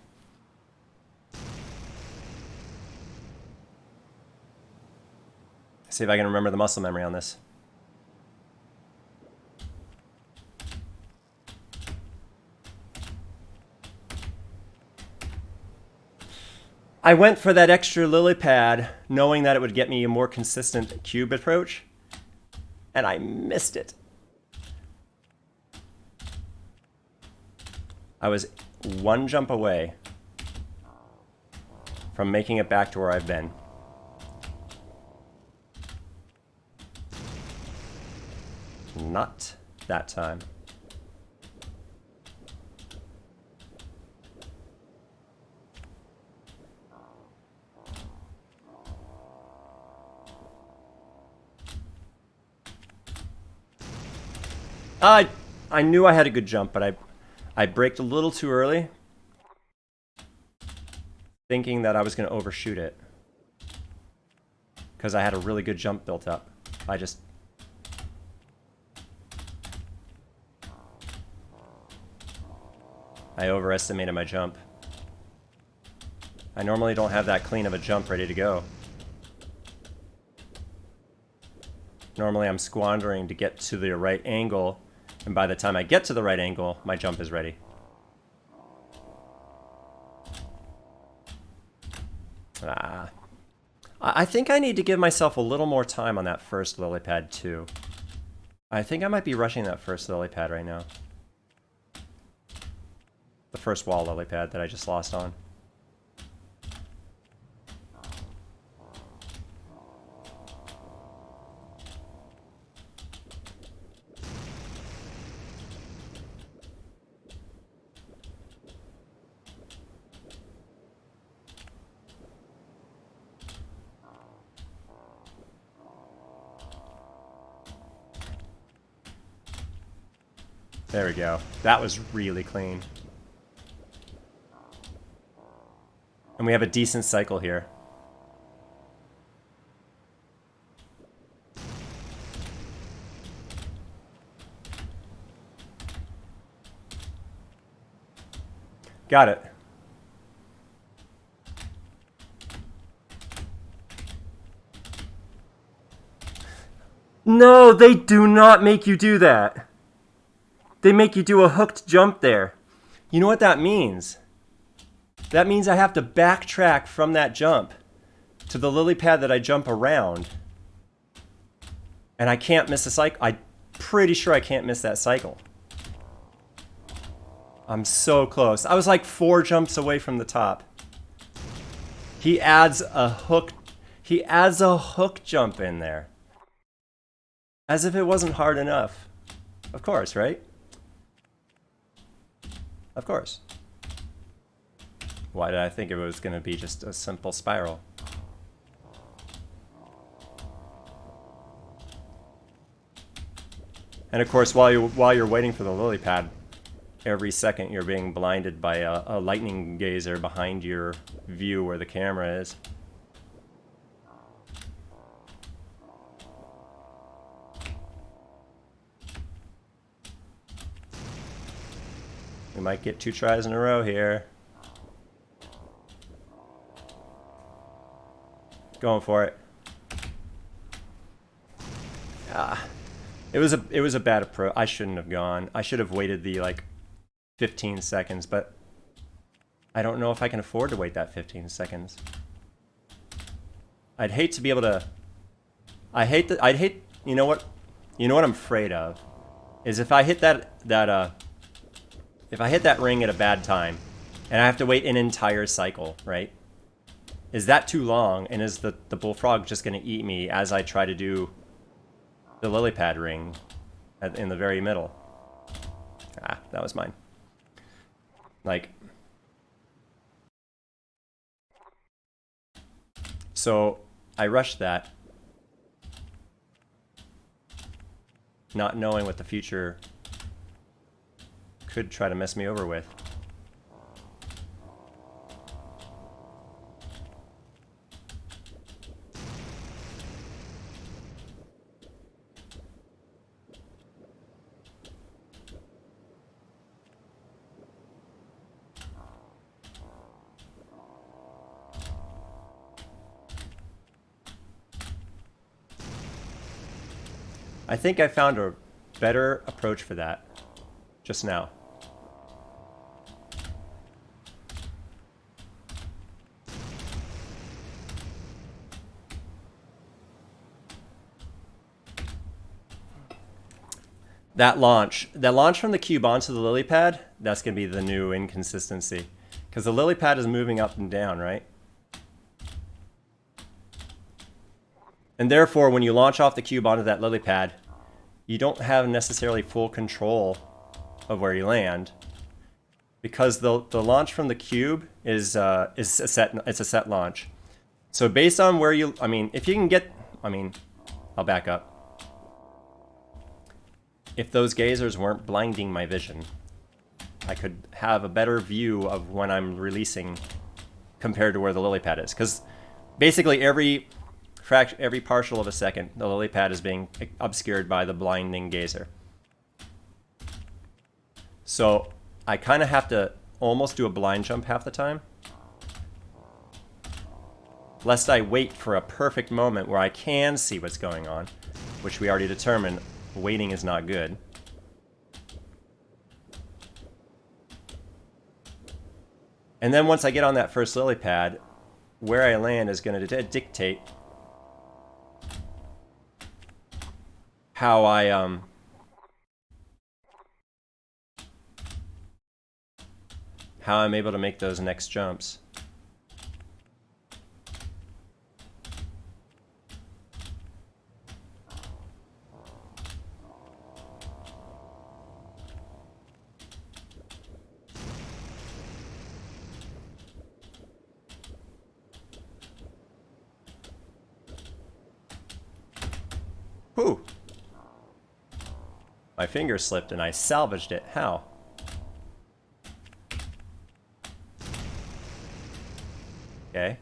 See if I can remember the muscle memory on this. I went for that extra lily pad, knowing that it would get me a more consistent cube approach, and I missed it. I was one jump away from making it back to where I've been. Not that time. I knew I had a good jump, but I braked a little too early, thinking that I was going to overshoot it, because I had a really good jump built up. I overestimated my jump. I normally don't have that clean of a jump ready to go. Normally I'm squandering to get to the right angle, and by the time I get to the right angle, my jump is ready. I think I need to give myself a little more time on that first lily pad too. I think I might be rushing that first lily pad right now. The first wall lily pad that I just lost on. There we go. That was really clean. And we have a decent cycle here. Got it. No, they do not make you do that. They make you do a hooked jump there. You know what that means? That means I have to backtrack from that jump to the lily pad that I jump around. And I can't miss a cycle. I'm pretty sure I can't miss that cycle. I'm so close. I was like 4 jumps away from the top. He adds a hook jump in there. As if it wasn't hard enough. Of course, right? Of course. Why did I think it was going to be just a simple spiral? And of course, while you're waiting for the lily pad, every second you're being blinded by a lightning gazer behind your view where the camera is. We might get 2 tries in a row here. Going for it. It was a bad approach. I shouldn't have gone. I should have waited the like 15 seconds, but I don't know if I can afford to wait that 15 seconds. I'd hate to be able to. You know what I'm afraid of is if I hit that ring at a bad time and I have to wait an entire cycle, right? Is that too long, and is the bullfrog just going to eat me as I try to do the lily pad ring in the very middle? Ah, that was mine. Like, so I rushed that, not knowing what the future could try to mess me over with. I think I found a better approach for that just now. That launch from the cube onto the lily pad, that's going to be the new inconsistency. Because the lily pad is moving up and down, right? And therefore, when you launch off the cube onto that lily pad, you don't have necessarily full control of where you land, because the launch from the cube is a set launch. So based on where you, if you can get, I'll back up. If those gazers weren't blinding my vision, I could have a better view of when I'm releasing compared to where the lily pad is. Because basically every partial of a second, the lily pad is being obscured by the blinding gazer. So I kind of have to almost do a blind jump half the time, lest I wait for a perfect moment where I can see what's going on, which we already determined waiting is not good. And then once I get on that first lily pad, where I land is going to dictate how how I'm able to make those next jumps. Whew. My finger slipped and I salvaged it. How? Okay.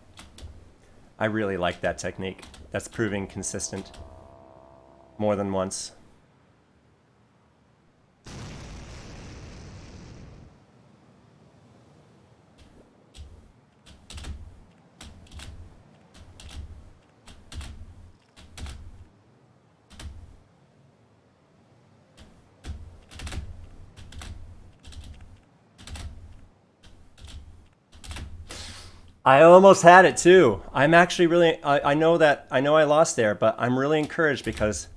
I really like that technique. That's proving consistent more than once. I almost had it too. I'm actually really, I know I lost there, but I'm really encouraged because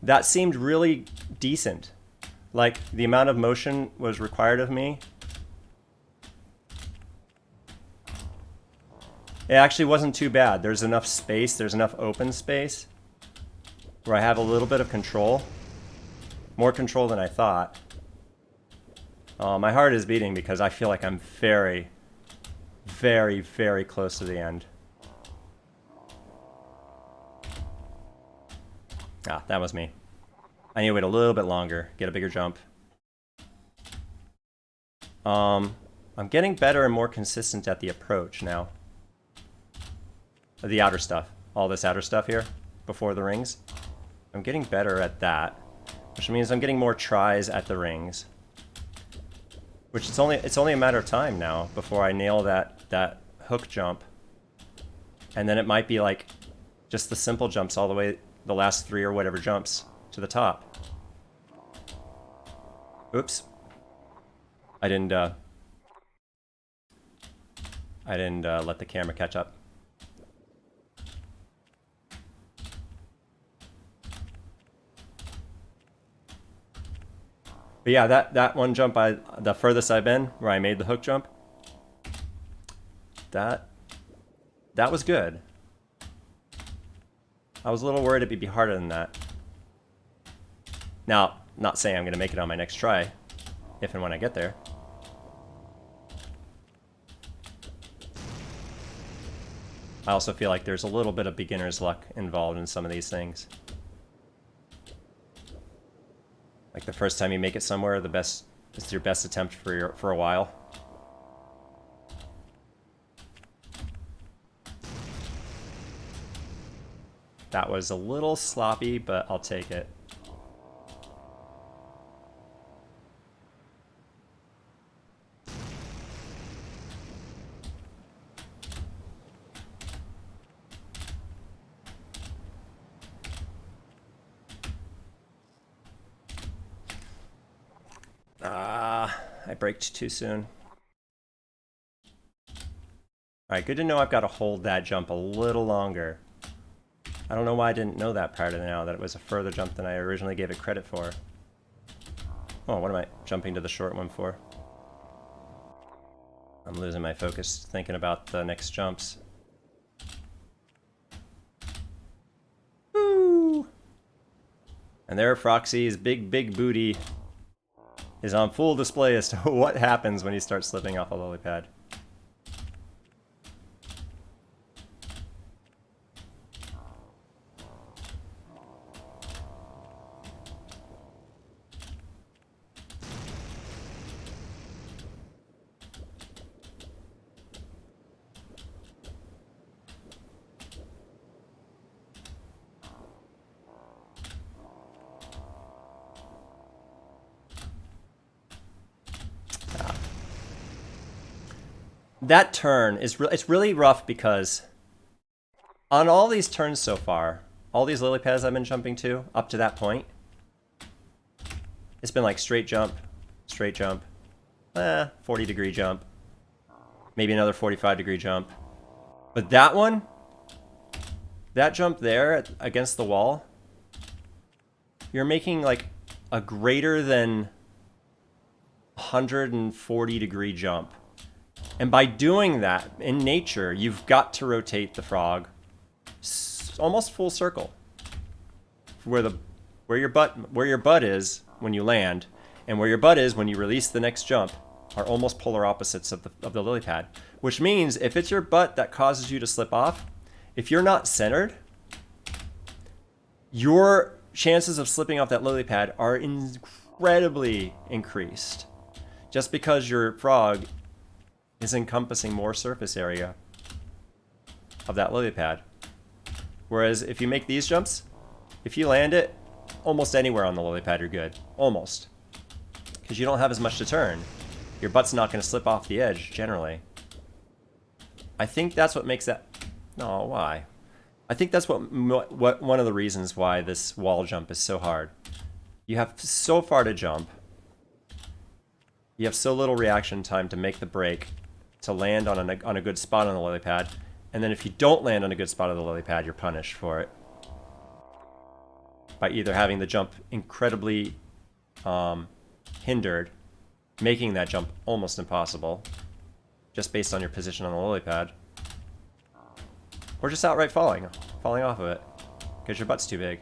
that seemed really decent. Like the amount of motion was required of me. It actually wasn't too bad. There's enough space, there's enough open space where I have a little bit of control. More control than I thought. My heart is beating because I feel like I'm very, very, very close to the end. Ah, that was me. I need to wait a little bit longer, get a bigger jump. I'm getting better and more consistent at the approach now. The outer stuff. All this outer stuff here, before the rings. I'm getting better at that, which means I'm getting more tries at the rings. Which it's only a matter of time now before I nail that hook jump. And then it might be like just the simple jumps all the way, the last 3 or whatever jumps to the top. Oops. I didn't let the camera catch up. But yeah, that one jump, the furthest I've been, where I made the hook jump, that was good. I was a little worried it'd be harder than that. Now, not saying I'm going to make it on my next try, if and when I get there. I also feel like there's a little bit of beginner's luck involved in some of these things. Like the first time you make it somewhere, it's your best attempt for a while. That was a little sloppy, but I'll take it. I braked too soon. Alright, good to know I've got to hold that jump a little longer. I don't know why I didn't know that prior to now, that it was a further jump than I originally gave it credit for. Oh, what am I jumping to the short one for? I'm losing my focus thinking about the next jumps. Woo! And there Froxy's big booty is on full display as to what happens when you start slipping off a lily pad. That turn is it's really rough because on all these turns so far, all these lily pads I've been jumping to, up to that point, it's been like straight jump, 40-degree jump, maybe another 45-degree jump, But that one, that jump there against the wall, you're making like a greater than 140-degree jump. And by doing that, in nature, you've got to rotate the frog almost full circle. Where your butt is when you land, and where your butt is when you release the next jump are almost polar opposites of the lily pad. Which means if it's your butt that causes you to slip off, if you're not centered, your chances of slipping off that lily pad are incredibly increased. Just because your frog is encompassing more surface area of that lily pad. Whereas if you make these jumps, if you land it almost anywhere on the lily pad, you're good. Almost. Because you don't have as much to turn. Your butt's not going to slip off the edge, generally. I think that's what makes that... No, why? I think that's what one of the reasons why this wall jump is so hard. You have so far to jump. You have so little reaction time to make the break, to land on a good spot on the lily pad. And then if you don't land on a good spot on the lily pad, you're punished for it. By either having the jump incredibly hindered, making that jump almost impossible, just based on your position on the lily pad, or just outright falling off of it, because your butt's too big.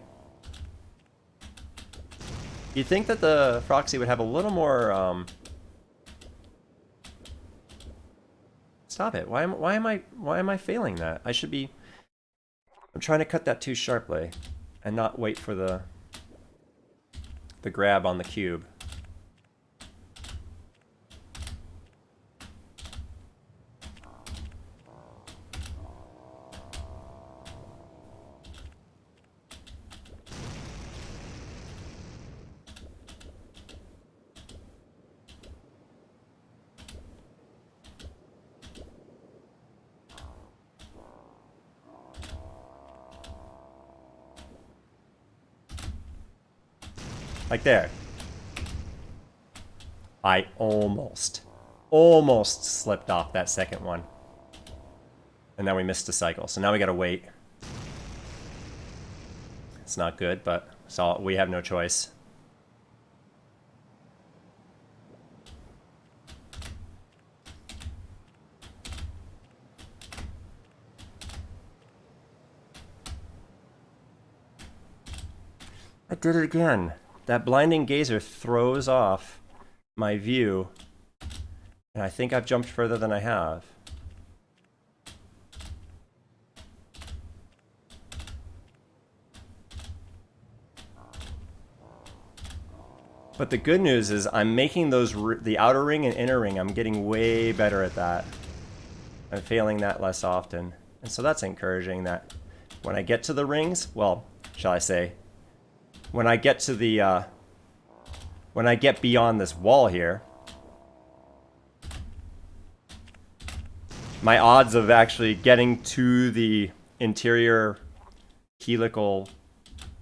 You'd think that the Froxy would have a little more... Stop it! Why am I failing that? I should be... I'm trying to cut that too sharply, and not wait for the grab on the cube. Like there. I almost slipped off that second one. And then we missed a cycle. So now we gotta wait. It's not good, but so we have no choice. I did it again. That blinding gazer throws off my view, and I think I've jumped further than I have. But the good news is I'm making those, the outer ring and inner ring, I'm getting way better at that. I'm failing that less often. And so that's encouraging that when I get to the rings, well, shall I say, when I get to the, when I get beyond this wall here, my odds of actually getting to the interior helical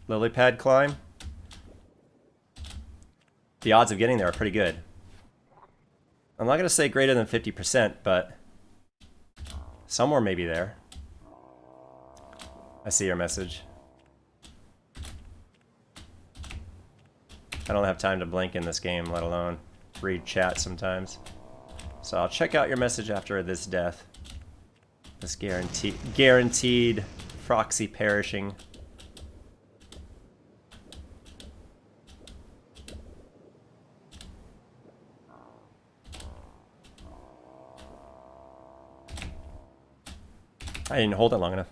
lily pad climb, the odds of getting there are pretty good. I'm not going to say greater than 50%, but somewhere maybe there. I see your message. I don't have time to blink in this game, let alone read chat sometimes. So I'll check out your message after this death. This guaranteed Froxy perishing. I didn't hold it long enough.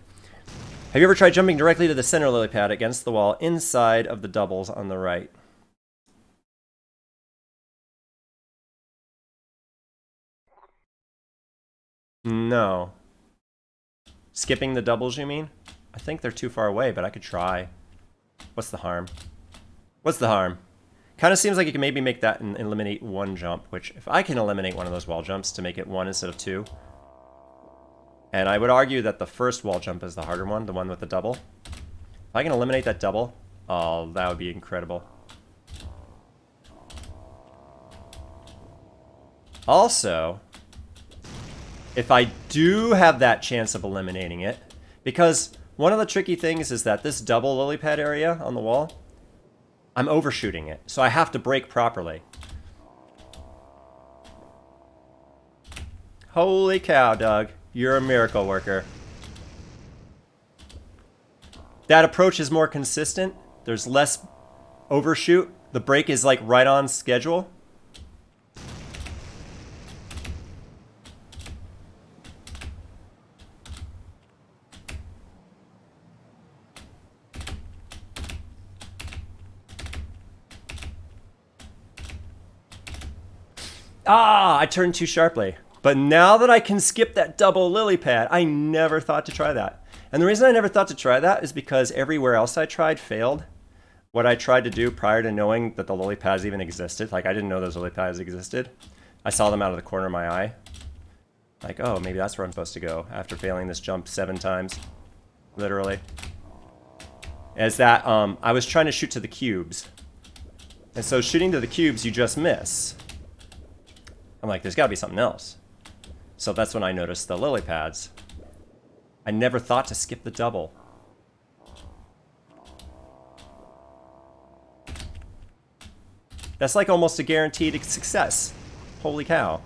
Have you ever tried jumping directly to the center lily pad against the wall inside of the doubles on the right? No. Skipping the doubles, you mean? I think they're too far away, but I could try. What's the harm? What's the harm? Kind of seems like you can maybe make that and eliminate one jump, which if I can eliminate one of those wall jumps to make it one instead of two, and I would argue that the first wall jump is the harder one, the one with the double. If I can eliminate that double, oh, that would be incredible. Also, if I do have that chance of eliminating it, because one of the tricky things is that this double lily pad area on the wall, I'm overshooting it, so I have to brake properly. Holy cow, Doug. You're a miracle worker. That approach is more consistent. There's less overshoot. The brake is like right on schedule. Ah, I turned too sharply. But now that I can skip that double lily pad, I never thought to try that. And the reason I never thought to try that is because everywhere else I tried failed. What I tried to do prior to knowing that the lily pads even existed, like I didn't know those lily pads existed. I saw them out of the corner of my eye. Like, oh, maybe that's where I'm supposed to go after failing this jump 7 times. Literally. Is that I was trying to shoot to the cubes. And so shooting to the cubes, you just miss. I'm like, there's got to be something else. So that's when I noticed the lily pads. I never thought to skip the double. That's like almost a guaranteed success. Holy cow.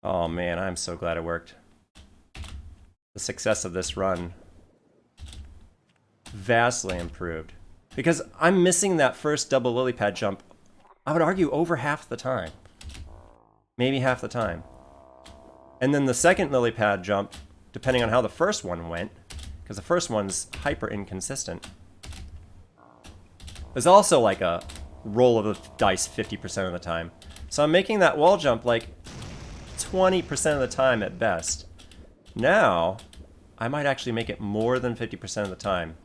Oh man, I'm so glad it worked. The success of this run vastly improved. Because I'm missing that first double lily pad jump, I would argue, over half the time. Maybe half the time. And then the second lily pad jump, depending on how the first one went, because the first one's hyper inconsistent. There's also like a roll of the dice 50% of the time. So I'm making that wall jump like 20% of the time at best. Now, I might actually make it more than 50% of the time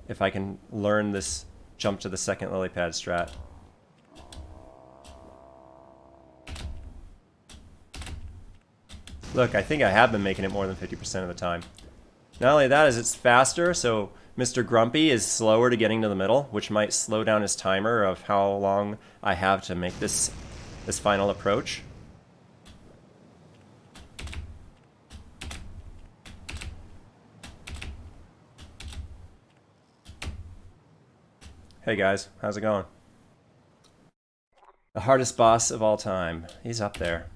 if I can learn this jump to the second lily pad strat. Look, I think I have been making it more than 50% of the time. Not only that, is it's faster, so Mr. Grumpy is slower to getting to the middle, which might slow down his timer of how long I have to make this final approach. Hey guys, how's it going? The hardest boss of all time. He's up there.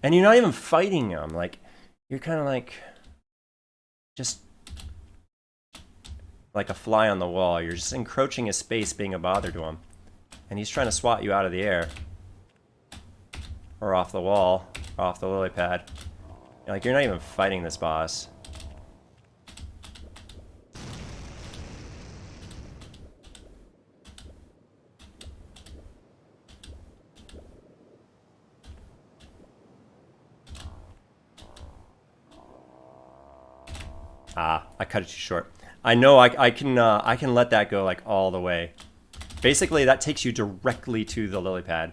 And you're not even fighting him. Like, you're kind of like, just like a fly on the wall. You're just encroaching his space, being a bother to him. And he's trying to swat you out of the air. Or off the wall, off the lily pad. Like, you're not even fighting this boss. Ah, I cut it too short. I know I can let that go like all the way. Basically, that takes you directly to the lily pad.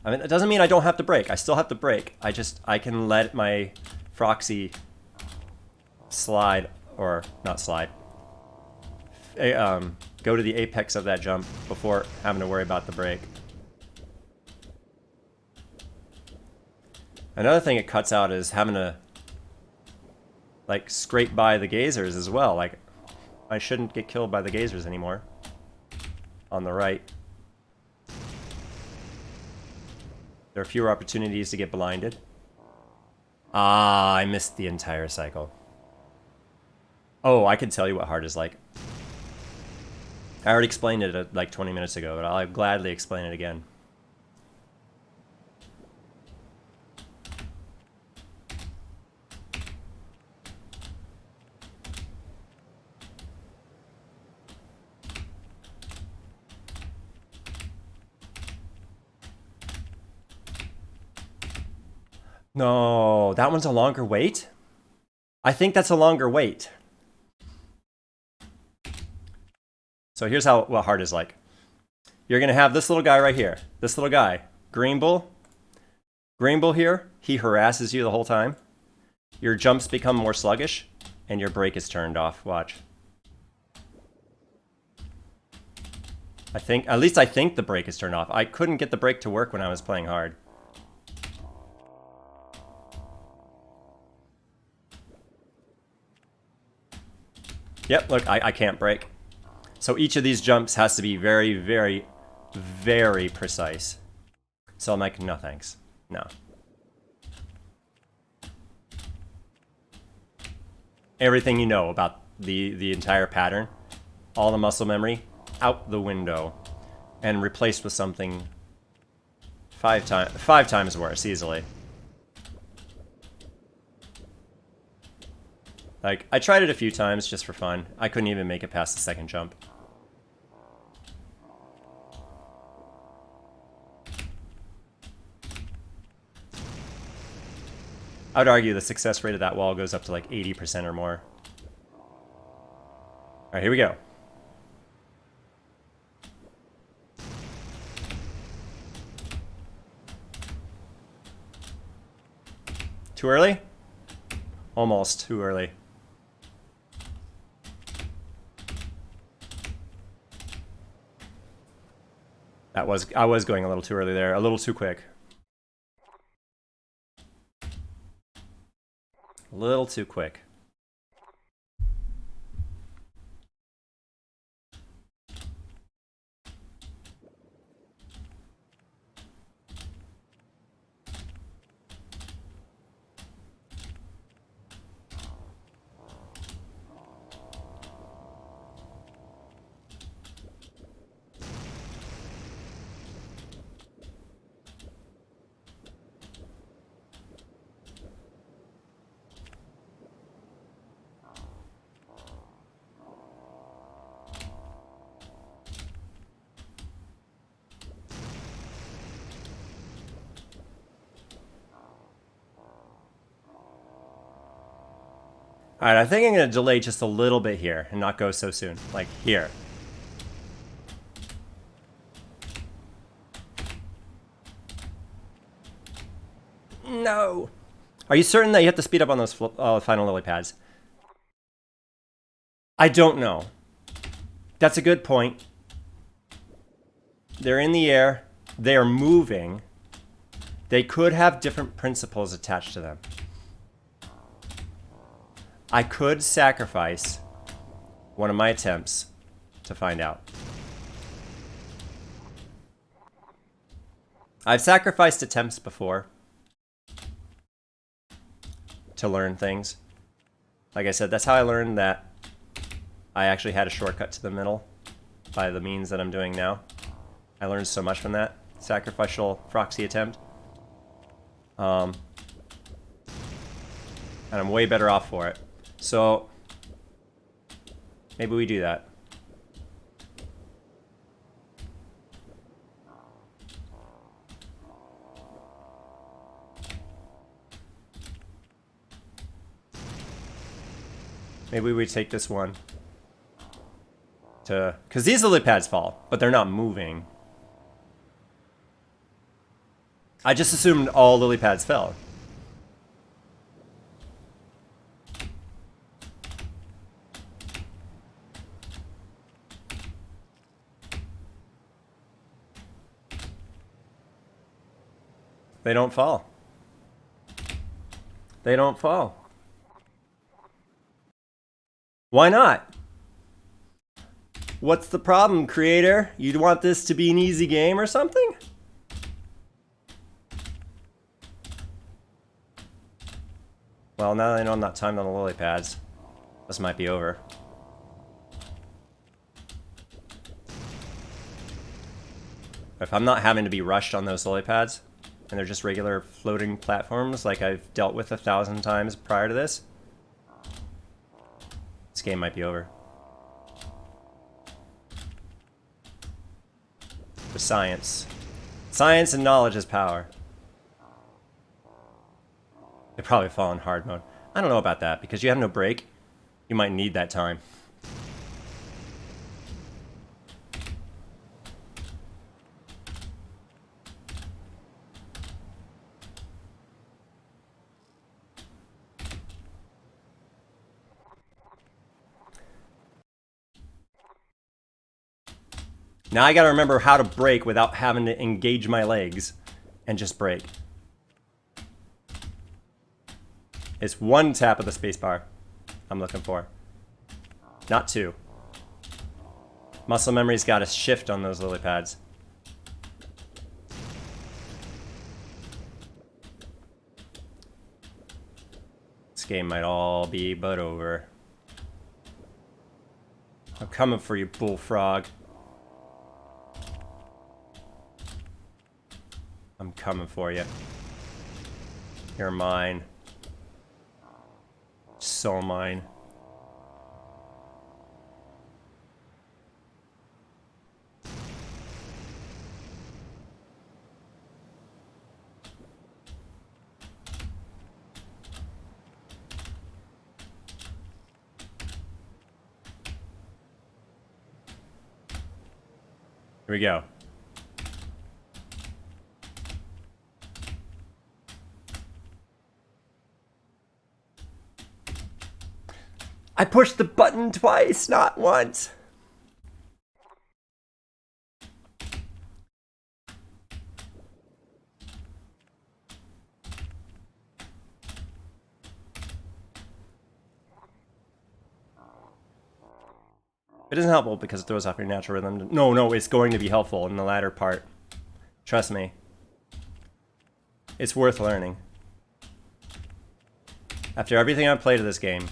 I mean, it doesn't mean I don't have to brake. I still have to brake. I can let my Froxy slide, or not slide, go to the apex of that jump before having to worry about the brake. Another thing it cuts out is having to like scrape by the gazers as well. Like, I shouldn't get killed by the gazers anymore. On the right. There are fewer opportunities to get blinded. Ah, I missed the entire cycle. Oh, I could tell you what hard is like. I already explained it like 20 minutes ago, but I'll gladly explain it again. No, that one's a longer wait? I think that's a longer wait. So here's what hard is like. You're going to have this little guy right here. This little guy. Green Bull. Green Bull here. He harasses you the whole time. Your jumps become more sluggish. And your brake is turned off. Watch. At least I think the brake is turned off. I couldn't get the brake to work when I was playing hard. Yep, look, I can't break. So each of these jumps has to be very, very, very precise. So I'm like, no thanks. No. Everything you know about the entire pattern, all the muscle memory, out the window. And replaced with something five times worse, easily. Like, I tried it a few times just for fun. I couldn't even make it past the second jump. I would argue the success rate of that wall goes up to like 80% or more. Alright, here we go. Too early? Almost too early. I was going a little too early there, a little too quick. A little too quick. Alright, I think I'm going to delay just a little bit here and not go so soon. Like, here. No! Are you certain that you have to speed up on those final lily pads? I don't know. That's a good point. They're in the air. They are moving. They could have different principles attached to them. I could sacrifice one of my attempts to find out. I've sacrificed attempts before to learn things. Like I said, that's how I learned that I actually had a shortcut to the middle by the means that I'm doing now. I learned so much from that sacrificial Froxy attempt. And I'm way better off for it. So, maybe we do that. Maybe we take this one to... Because these lily pads fall, but they're not moving. I just assumed all lily pads fell. They don't fall. They don't fall. Why not? What's the problem, creator? You'd want this to be an easy game or something? Well, now that I know I'm not timed on the lily pads, this might be over. If I'm not having to be rushed on those lily pads, and they're just regular floating platforms like I've dealt with 1,000 times prior to this, this game might be over. With science. Science and knowledge is power. They probably fall in hard mode. I don't know about that, because you have no break. You might need that time. Now I gotta remember how to break without having to engage my legs and just break. It's one tap of the spacebar I'm looking for. Not 2. Muscle memory's got to shift on those lily pads. This game might all be but over. I'm coming for you, bullfrog. I'm coming for you. You're mine. So mine. Here we go. I pushed the button twice, not once. It isn't helpful because it throws off your natural rhythm. No, it's going to be helpful in the latter part. Trust me. It's worth learning. After everything I've played of this game,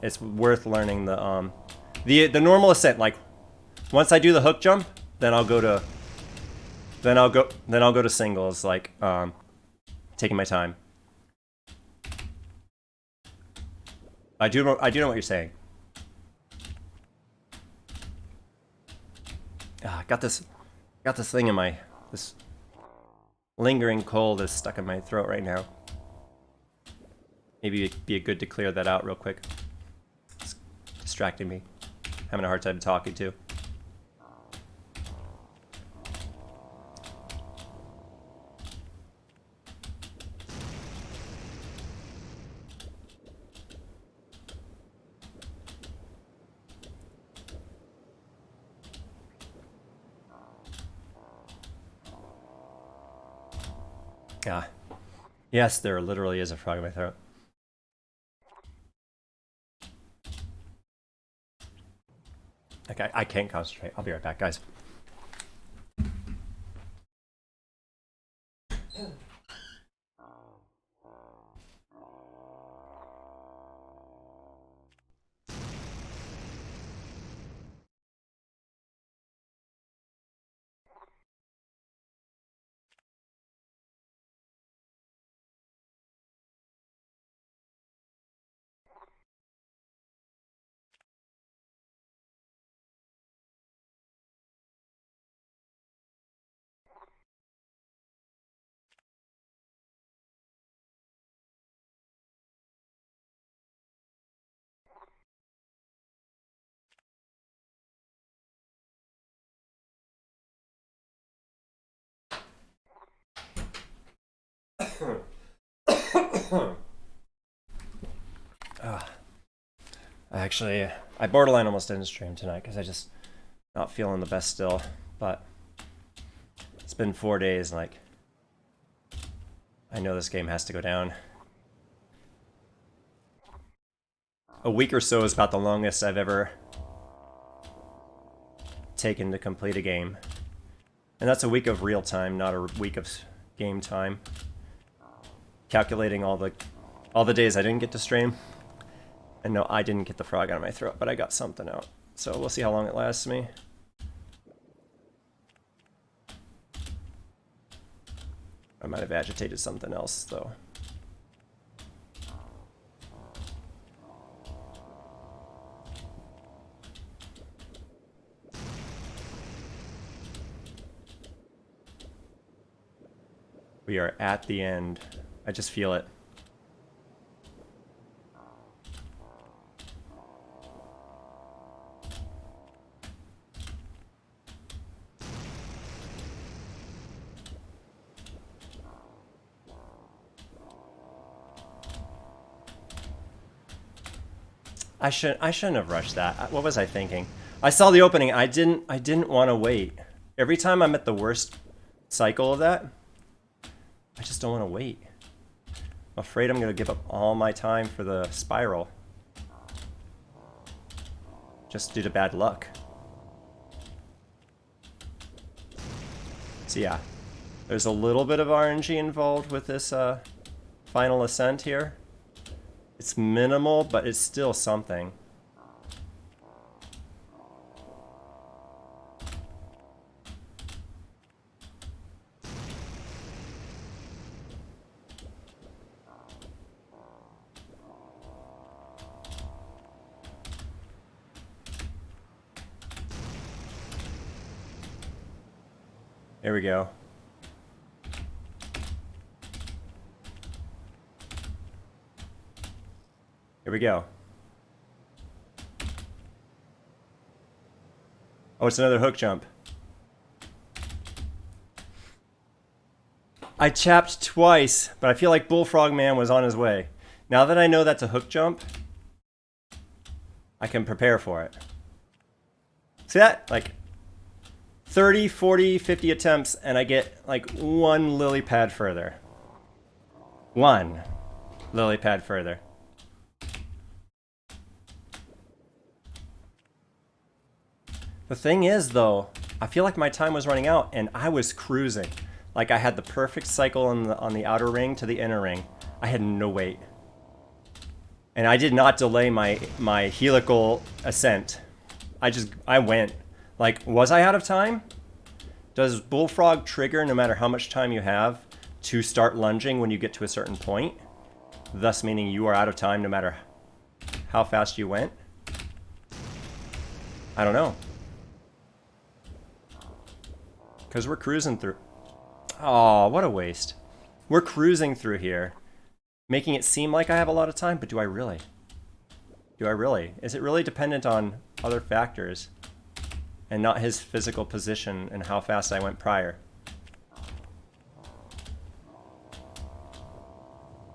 it's worth learning the normal ascent. Like, once I do the hook jump, then I'll go to singles, like taking my time. I do know what you're saying. Got this thing in this lingering cold is stuck in my throat right now. Maybe it'd be good to clear that out real quick. It's distracting me. Having a hard time talking too. Yes, there literally is a frog in my throat. Okay, I can't concentrate. I'll be right back, guys. Actually, I borderline almost didn't stream tonight because I just not feeling the best still, but it's been 4 days, like, I know this game has to go down. A week or so is about the longest I've ever taken to complete a game. And that's a week of real time, not a week of game time. Calculating all the days I didn't get to stream. And no, I didn't get the frog out of my throat, but I got something out. So we'll see how long it lasts me. I might have agitated something else, though. We are at the end. I just feel it. I shouldn't have rushed that. What was I thinking? I saw the opening. I didn't want to wait. Every time I'm at the worst cycle of that, I just don't want to wait. I'm afraid I'm going to give up all my time for the spiral. just due to bad luck. So yeah, there's a little bit of RNG involved with this final ascent here. It's minimal, but it's still something. There we go. Here we go. Oh, it's another hook jump. I chapped twice, but I feel like Bullfrog Man was on his way. Now that I know that's a hook jump, I can prepare for it. See that? Like 30, 40, 50 attempts, and I get like one lily pad further. One lily pad further. The thing is, though, I feel like my time was running out, and I was cruising. Like I had the perfect cycle on the outer ring to the inner ring. I had no wait. And I did not delay my helical ascent. I went. Like, was I out of time? Does Bullfrog trigger no matter how much time you have to start lunging when you get to a certain point? Thus meaning you are out of time no matter how fast you went? I don't know. Because we're cruising through. Oh, what a waste. We're cruising through here, making it seem like I have a lot of time, but do I really? Do I really? Is it really dependent on other factors and not his physical position and how fast I went prior?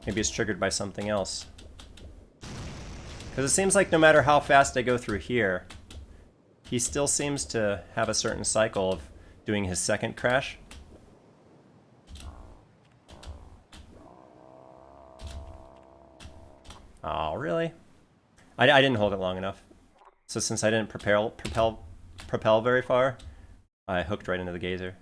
Maybe it's triggered by something else. Because it seems like no matter how fast I go through here, he still seems to have a certain cycle of doing his second crash. Oh, really? I didn't hold it long enough. So since I didn't propel very far, I hooked right into the geyser.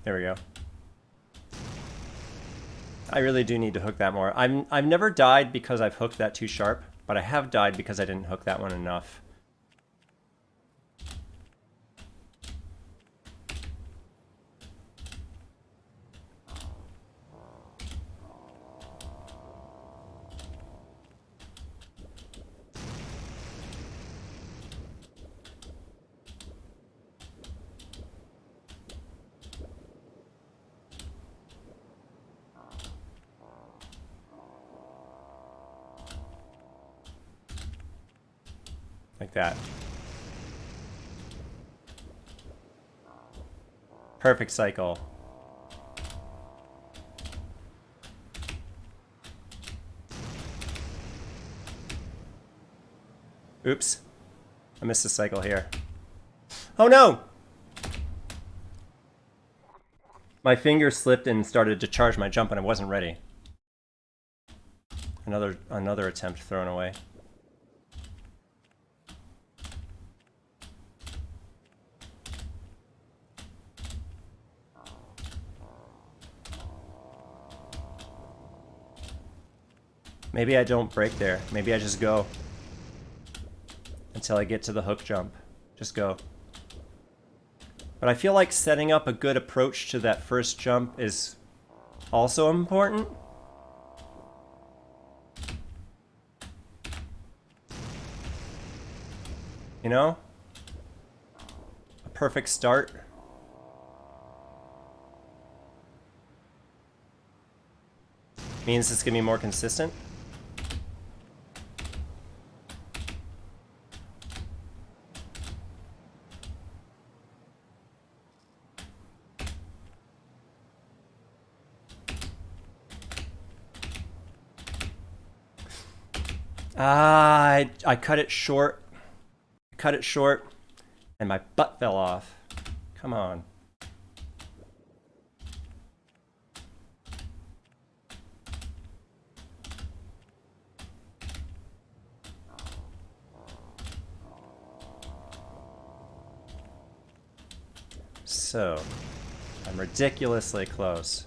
There we go. I really do need to hook that more. I've never died because I've hooked that too sharp, but I have died because I didn't hook that one enough. Like that. Perfect cycle. Oops. I missed a cycle here. Oh no! My finger slipped and started to charge my jump and I wasn't ready. Another attempt thrown away. Maybe I don't break there. Maybe I just go until I get to the hook jump. Just go. But I feel like setting up a good approach to that first jump is also important. You know? A perfect start. Means it's gonna be more consistent. I cut it short. Cut it short, and my butt fell off. Come on. So, I'm ridiculously close.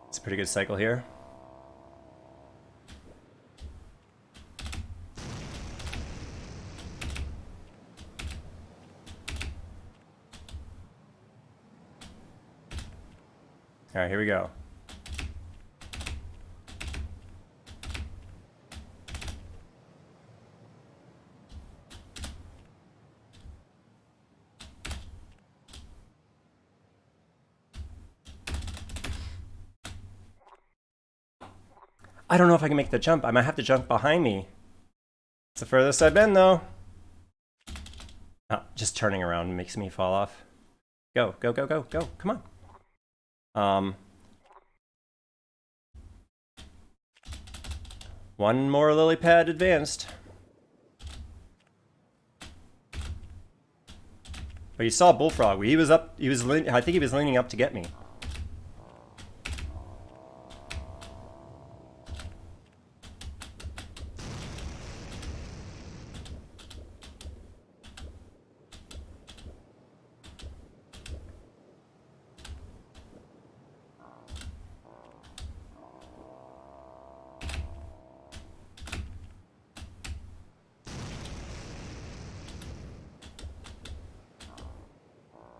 It's a pretty good cycle here. All right, here we go. I don't know if I can make the jump. I might have to jump behind me. It's the furthest I've been, though. Oh, just turning around makes me fall off. Go, go, go, go, go. Come on. One more lily pad advanced. But you saw Bullfrog. He was up. I think he was leaning up to get me.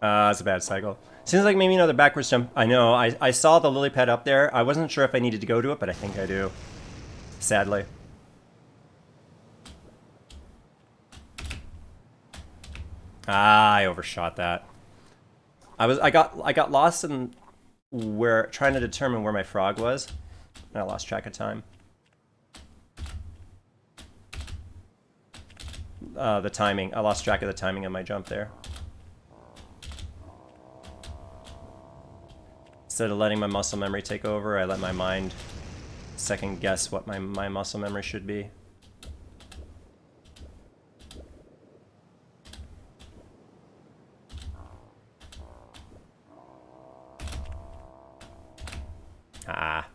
It's a bad cycle. Seems like maybe another backwards jump. I know. I saw the lily pad up there. I wasn't sure if I needed to go to it, but I think I do. Sadly. I overshot that. I got lost in trying to determine where my frog was, and I lost track of time. The timing. I lost track of the timing of my jump there. Instead of letting my muscle memory take over, I let my mind second guess what my muscle memory should be. I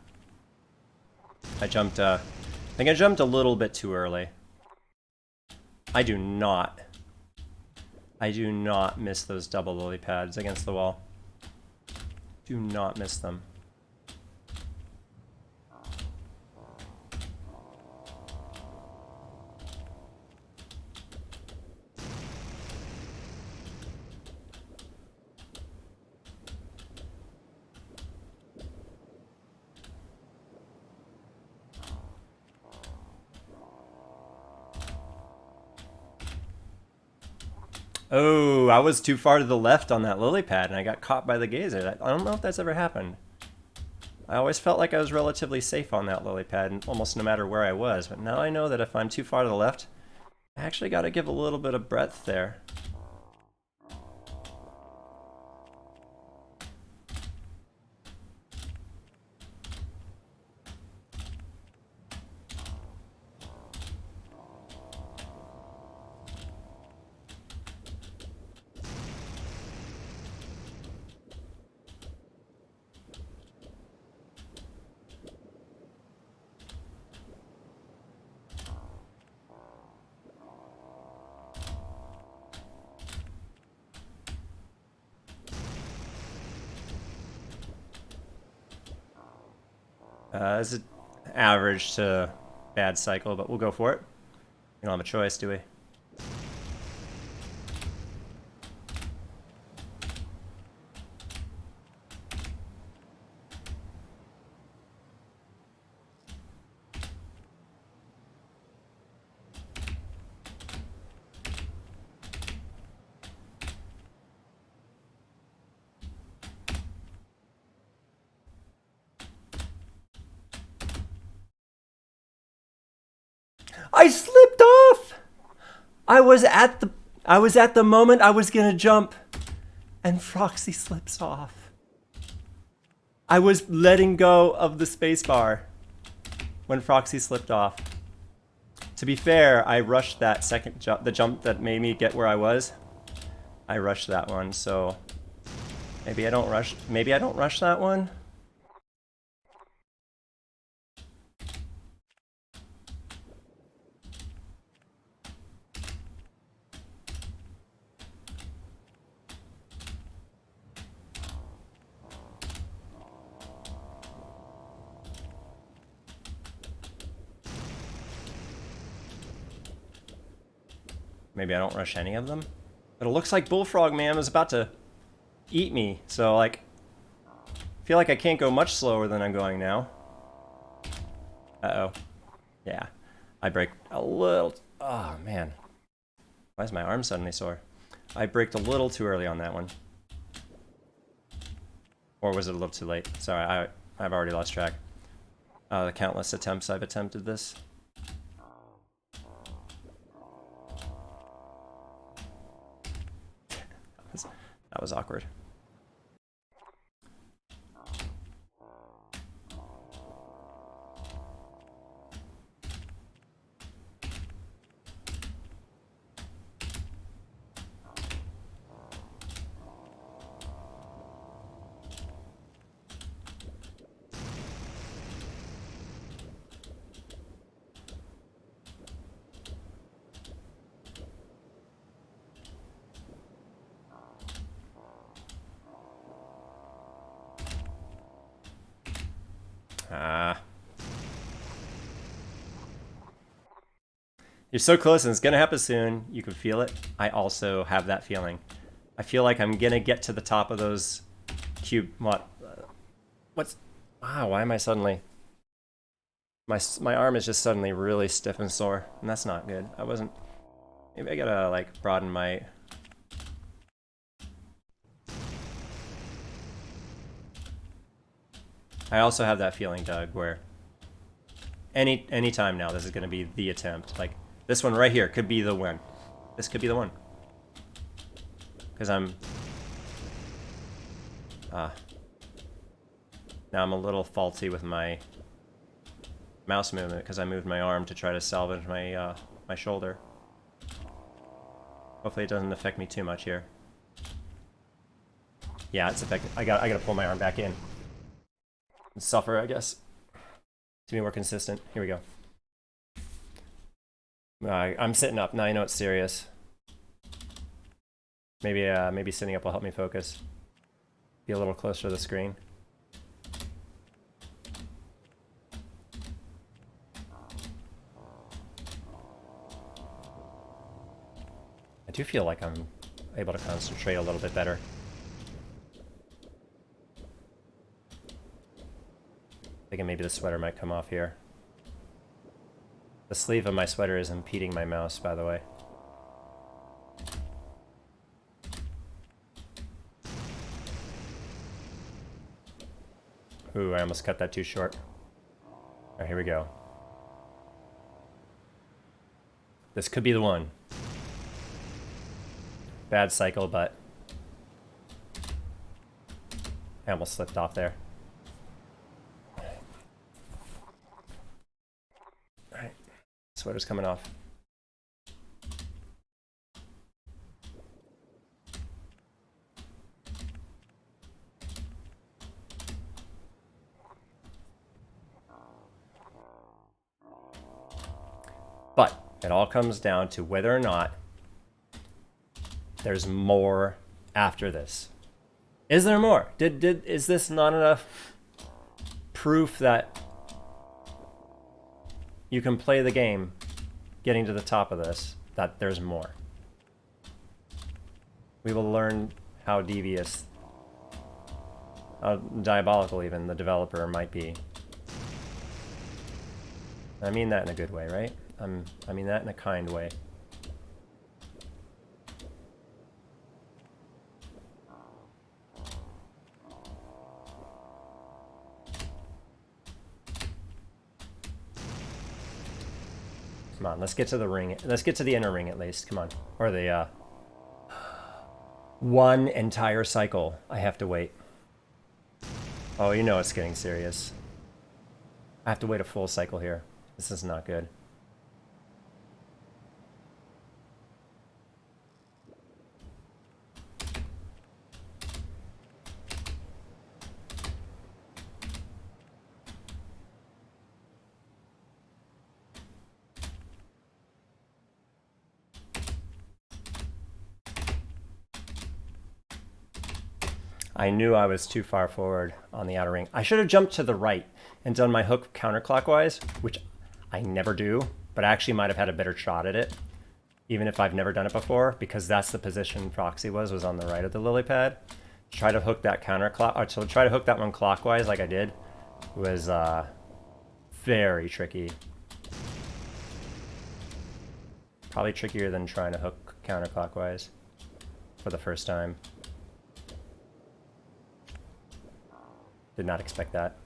jumped, I think I jumped a little bit too early. I do not miss those double lily pads against the wall. Do not miss them. Oh, I was too far to the left on that lily pad and I got caught by the gazer. I don't know if that's ever happened. I always felt like I was relatively safe on that lily pad, almost no matter where I was. But now I know that if I'm too far to the left, I actually got to give a little bit of breadth there. It's an average to bad cycle, but we'll go for it. We don't have a choice, do we? I slipped off. I was at the moment I was gonna jump, and Froxy slips off. I was letting go of the spacebar when Froxy slipped off. To be fair, I rushed that second jump, the jump that made me get where I was. I rushed that one, so maybe I don't rush. Maybe I don't rush that one. Maybe I don't rush any of them. But it looks like Bullfrog Man was about to eat me, so like, I feel like I can't go much slower than I'm going now. Uh-oh. Yeah. I braked a little... Oh, man. Why is my arm suddenly sore? I braked a little too early on that one. Or was it a little too late? Sorry, I've already lost track. The countless attempts I've attempted this. That was awkward. You're so close and it's gonna happen soon. You can feel it. I also have that feeling. I feel like I'm gonna get to the top of those cube... What's... Wow, why am I suddenly... My arm is just suddenly really stiff and sore, and that's not good. I wasn't... Maybe I gotta, like, broaden my... I also have that feeling, Doug, where any time now this is gonna be the attempt. Like, this one right here could be the one. This could be the one. Because I'm... now I'm a little faulty with my mouse movement because I moved my arm to try to salvage my my shoulder. Hopefully it doesn't affect me too much here. Yeah, it's affecting. I gotta pull my arm back in. And suffer, I guess. To be more consistent. Here we go. I'm sitting up now. I know it's serious. Maybe sitting up will help me focus. Be a little closer to the screen. I do feel like I'm able to concentrate a little bit better. Thinking maybe the sweater might come off here. The sleeve of my sweater is impeding my mouse, by the way. Ooh, I almost cut that too short. Alright, here we go. This could be the one. Bad cycle, but I almost slipped off there. Alright, sweater's coming off. But it all comes down to whether or not there's more after this. Is there more? Is this not enough proof that you can play the game getting to the top of this, that there's more? We will learn how devious, how diabolical even the developer might be. I mean that in a good way, right? I mean that in a kind way. Come on, let's get to the ring. Let's get to the inner ring at least. Come on. Or the, one entire cycle. I have to wait. Oh, you know it's getting serious. I have to wait a full cycle here. This is not good. I knew I was too far forward on the outer ring. I should have jumped to the right and done my hook counterclockwise, which I never do, but I actually might have had a better shot at it, even if I've never done it before, because that's the position Proxy was on the right of the lily pad. To try to hook that to try to hook that one clockwise like I did was very tricky. Probably trickier than trying to hook counterclockwise for the first time. Did not expect that.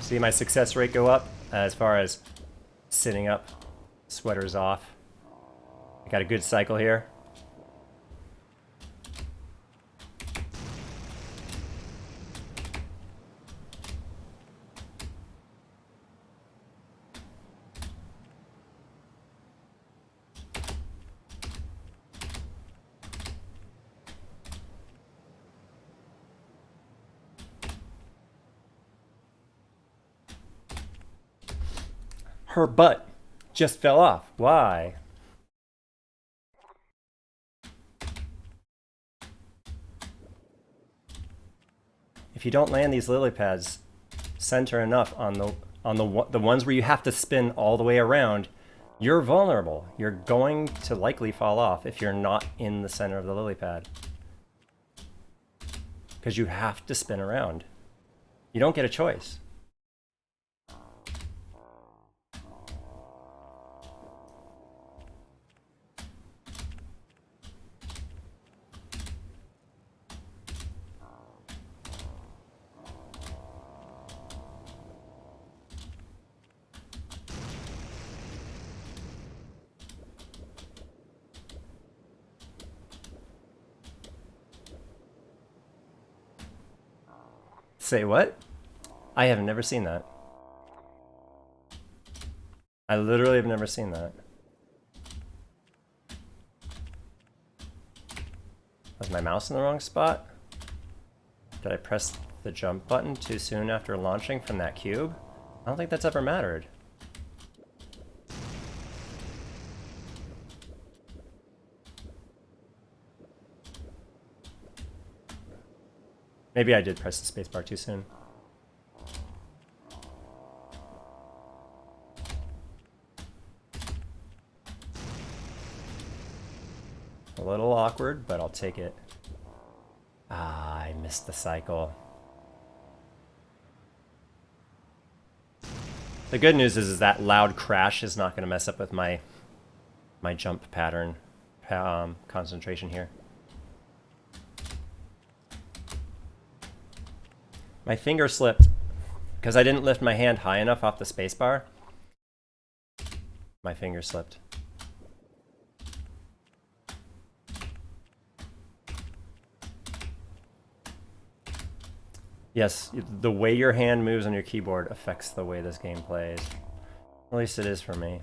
See my success rate go up as far as sitting up, sweaters off. I got a good cycle here. Her butt just fell off. Why? If you don't land these lily pads center enough on the ones where you have to spin all the way around, you're vulnerable. You're going to likely fall off if you're not in the center of the lily pad. Because you have to spin around. You don't get a choice. Say what? I have never seen that. I literally have never seen that. Was my mouse in the wrong spot? Did I press the jump button too soon after launching from that cube? I don't think that's ever mattered. Maybe I did press the spacebar too soon. A little awkward, but I'll take it. Ah, I missed the cycle. The good news is that loud crash is not going to mess up with my jump pattern concentration here. My finger slipped because I didn't lift my hand high enough off the spacebar. My finger slipped. Yes, the way your hand moves on your keyboard affects the way this game plays. At least it is for me.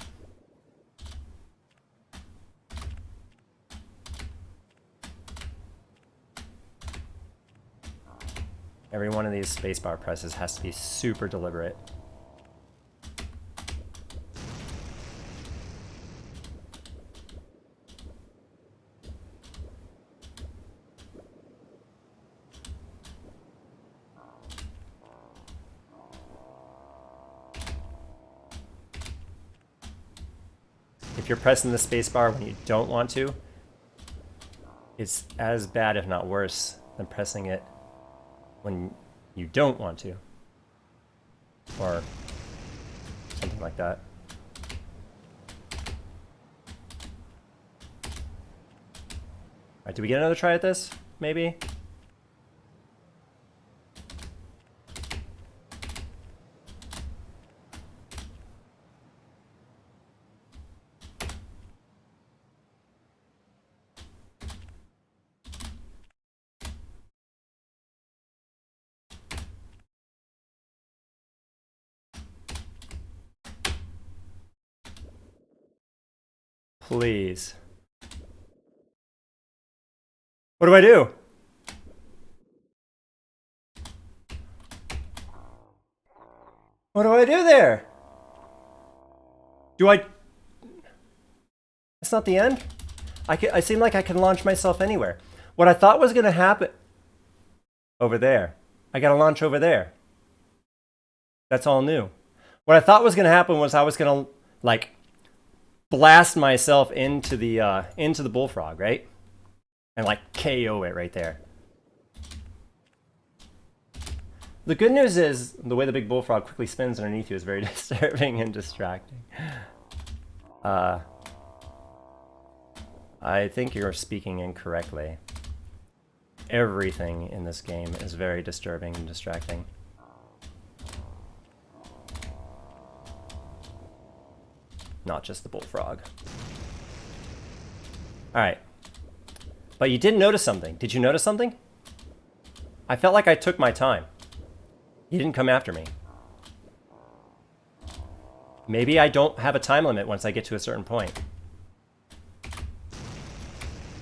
Every one of these spacebar presses has to be super deliberate. If you're pressing the spacebar when you don't want to, it's as bad, if not worse, than pressing it when you don't want to, or something like that. All right, do we get another try at this? Maybe? Please. What do I do? What do I do there? Do I... It's not the end? I seem like I can launch myself anywhere. What I thought was going to happen... Over there. I got to launch over there. That's all new. What I thought was going to happen was I was going to, like, blast myself into the bullfrog, right? And, like, KO it right there. The good news is the way the big bullfrog quickly spins underneath you is very disturbing and distracting. I think you're speaking incorrectly. Everything in this game is very disturbing and distracting. Not just the bullfrog. Alright. But you did notice something. Did you notice something? I felt like I took my time. He didn't come after me. Maybe I don't have a time limit once I get to a certain point.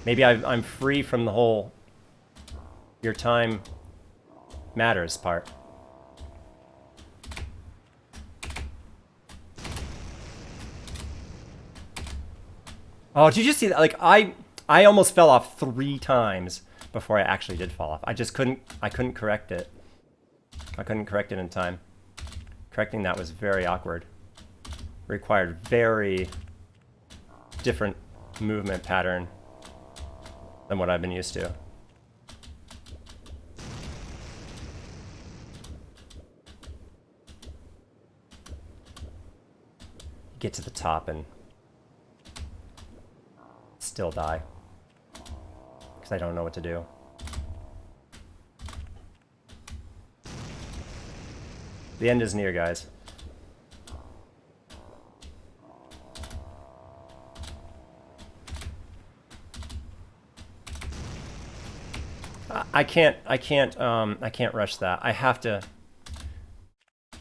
Maybe I'm free from the whole your time matters part. Oh, did you just see that? Like, I almost fell off 3 times before I actually did fall off. I couldn't correct it. I couldn't correct it in time. Correcting that was very awkward. Required very different movement pattern than what I've been used to. Get to the top and still die. Because I don't know what to do. The end is near, guys. I can't rush that. I have to...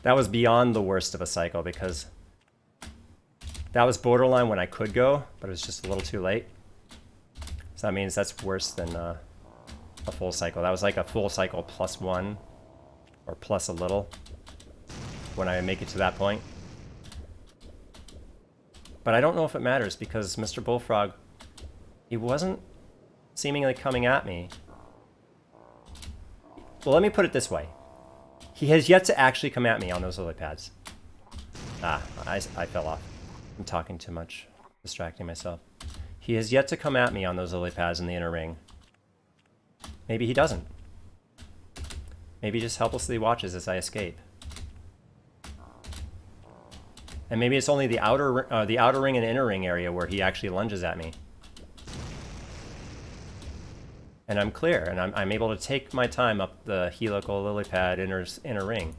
That was beyond the worst of a cycle because that was borderline when I could go, but it was just a little too late. So that means that's worse than a full cycle. That was like a full cycle +1 or plus a little when I make it to that point. But I don't know if it matters because Mr. Bullfrog, he wasn't seemingly coming at me. Well, let me put it this way. He has yet to actually come at me on those lily pads. Ah, I fell off. I'm talking too much, distracting myself. He has yet to come at me on those lily pads in the inner ring. Maybe he doesn't. Maybe he just helplessly watches as I escape. And maybe it's only the outer ring and inner ring area where he actually lunges at me. And I'm clear, and I'm able to take my time up the helical lily pad inner ring.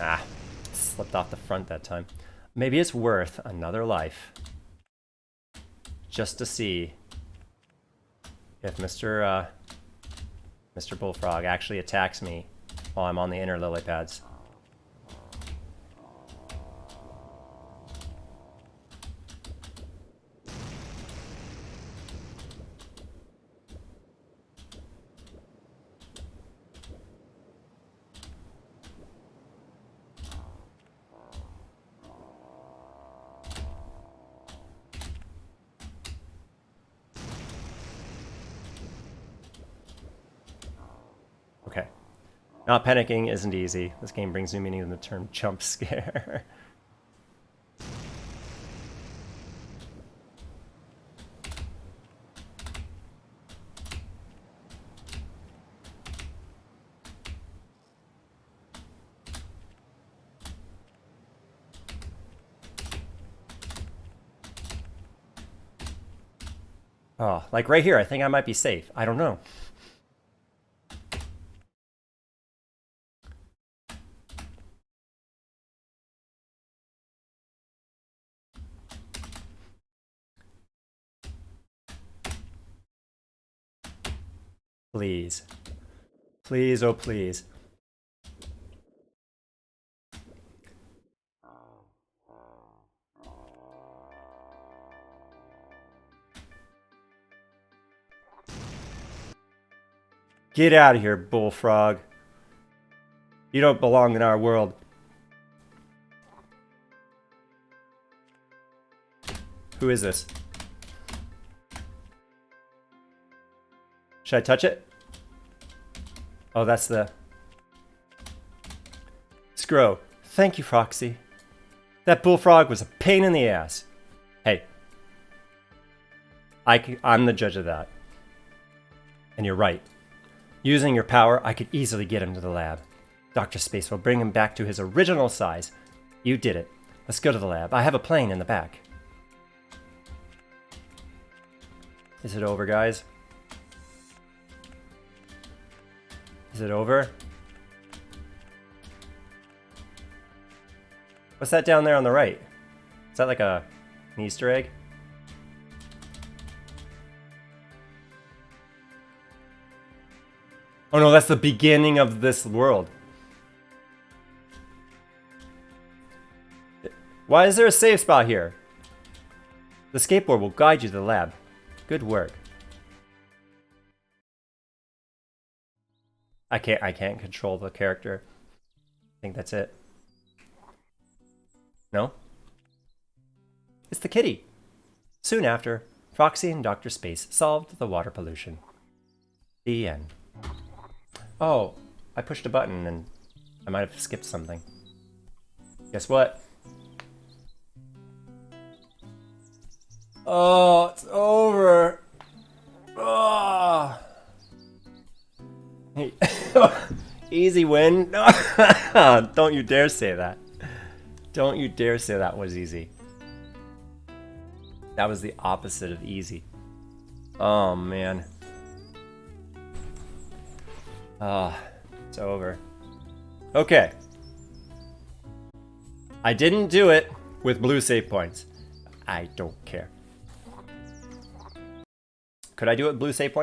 Ah, slipped off the front that time. Maybe it's worth another life just to see if Mr. Bullfrog actually attacks me while I'm on the inner lily pads. Okay. Not panicking isn't easy. This game brings new meaning to the term jump scare. Oh, like right here, I think I might be safe. I don't know. Please. Please, oh please. Get out of here, bullfrog. You don't belong in our world. Who is this? Should I touch it? Oh, that's the... Scro. Thank you, Foxy. That bullfrog was a pain in the ass. Hey. I'm the judge of that. And you're right. Using your power, I could easily get him to the lab. Dr. Space will bring him back to his original size. You did it. Let's go to the lab. I have a plane in the back. Is it over, guys? Is it over? What's that down there on the right? Is that like an Easter egg? Oh no, that's the beginning of this world. Why is there a safe spot here? The skateboard will guide you to the lab. Good work. I can't control the character. I think that's it. No? It's the kitty. Soon after, Foxy and Dr. Space solved the water pollution. The end. Oh, I pushed a button and I might have skipped something. Guess what? Oh, it's over. Oh. Hey. Easy win. Don't you dare say that. Don't you dare say that was easy. That was the opposite of easy. Oh, man. It's over. Okay. I didn't do it with blue save points. I don't care. Could I do it with blue save points?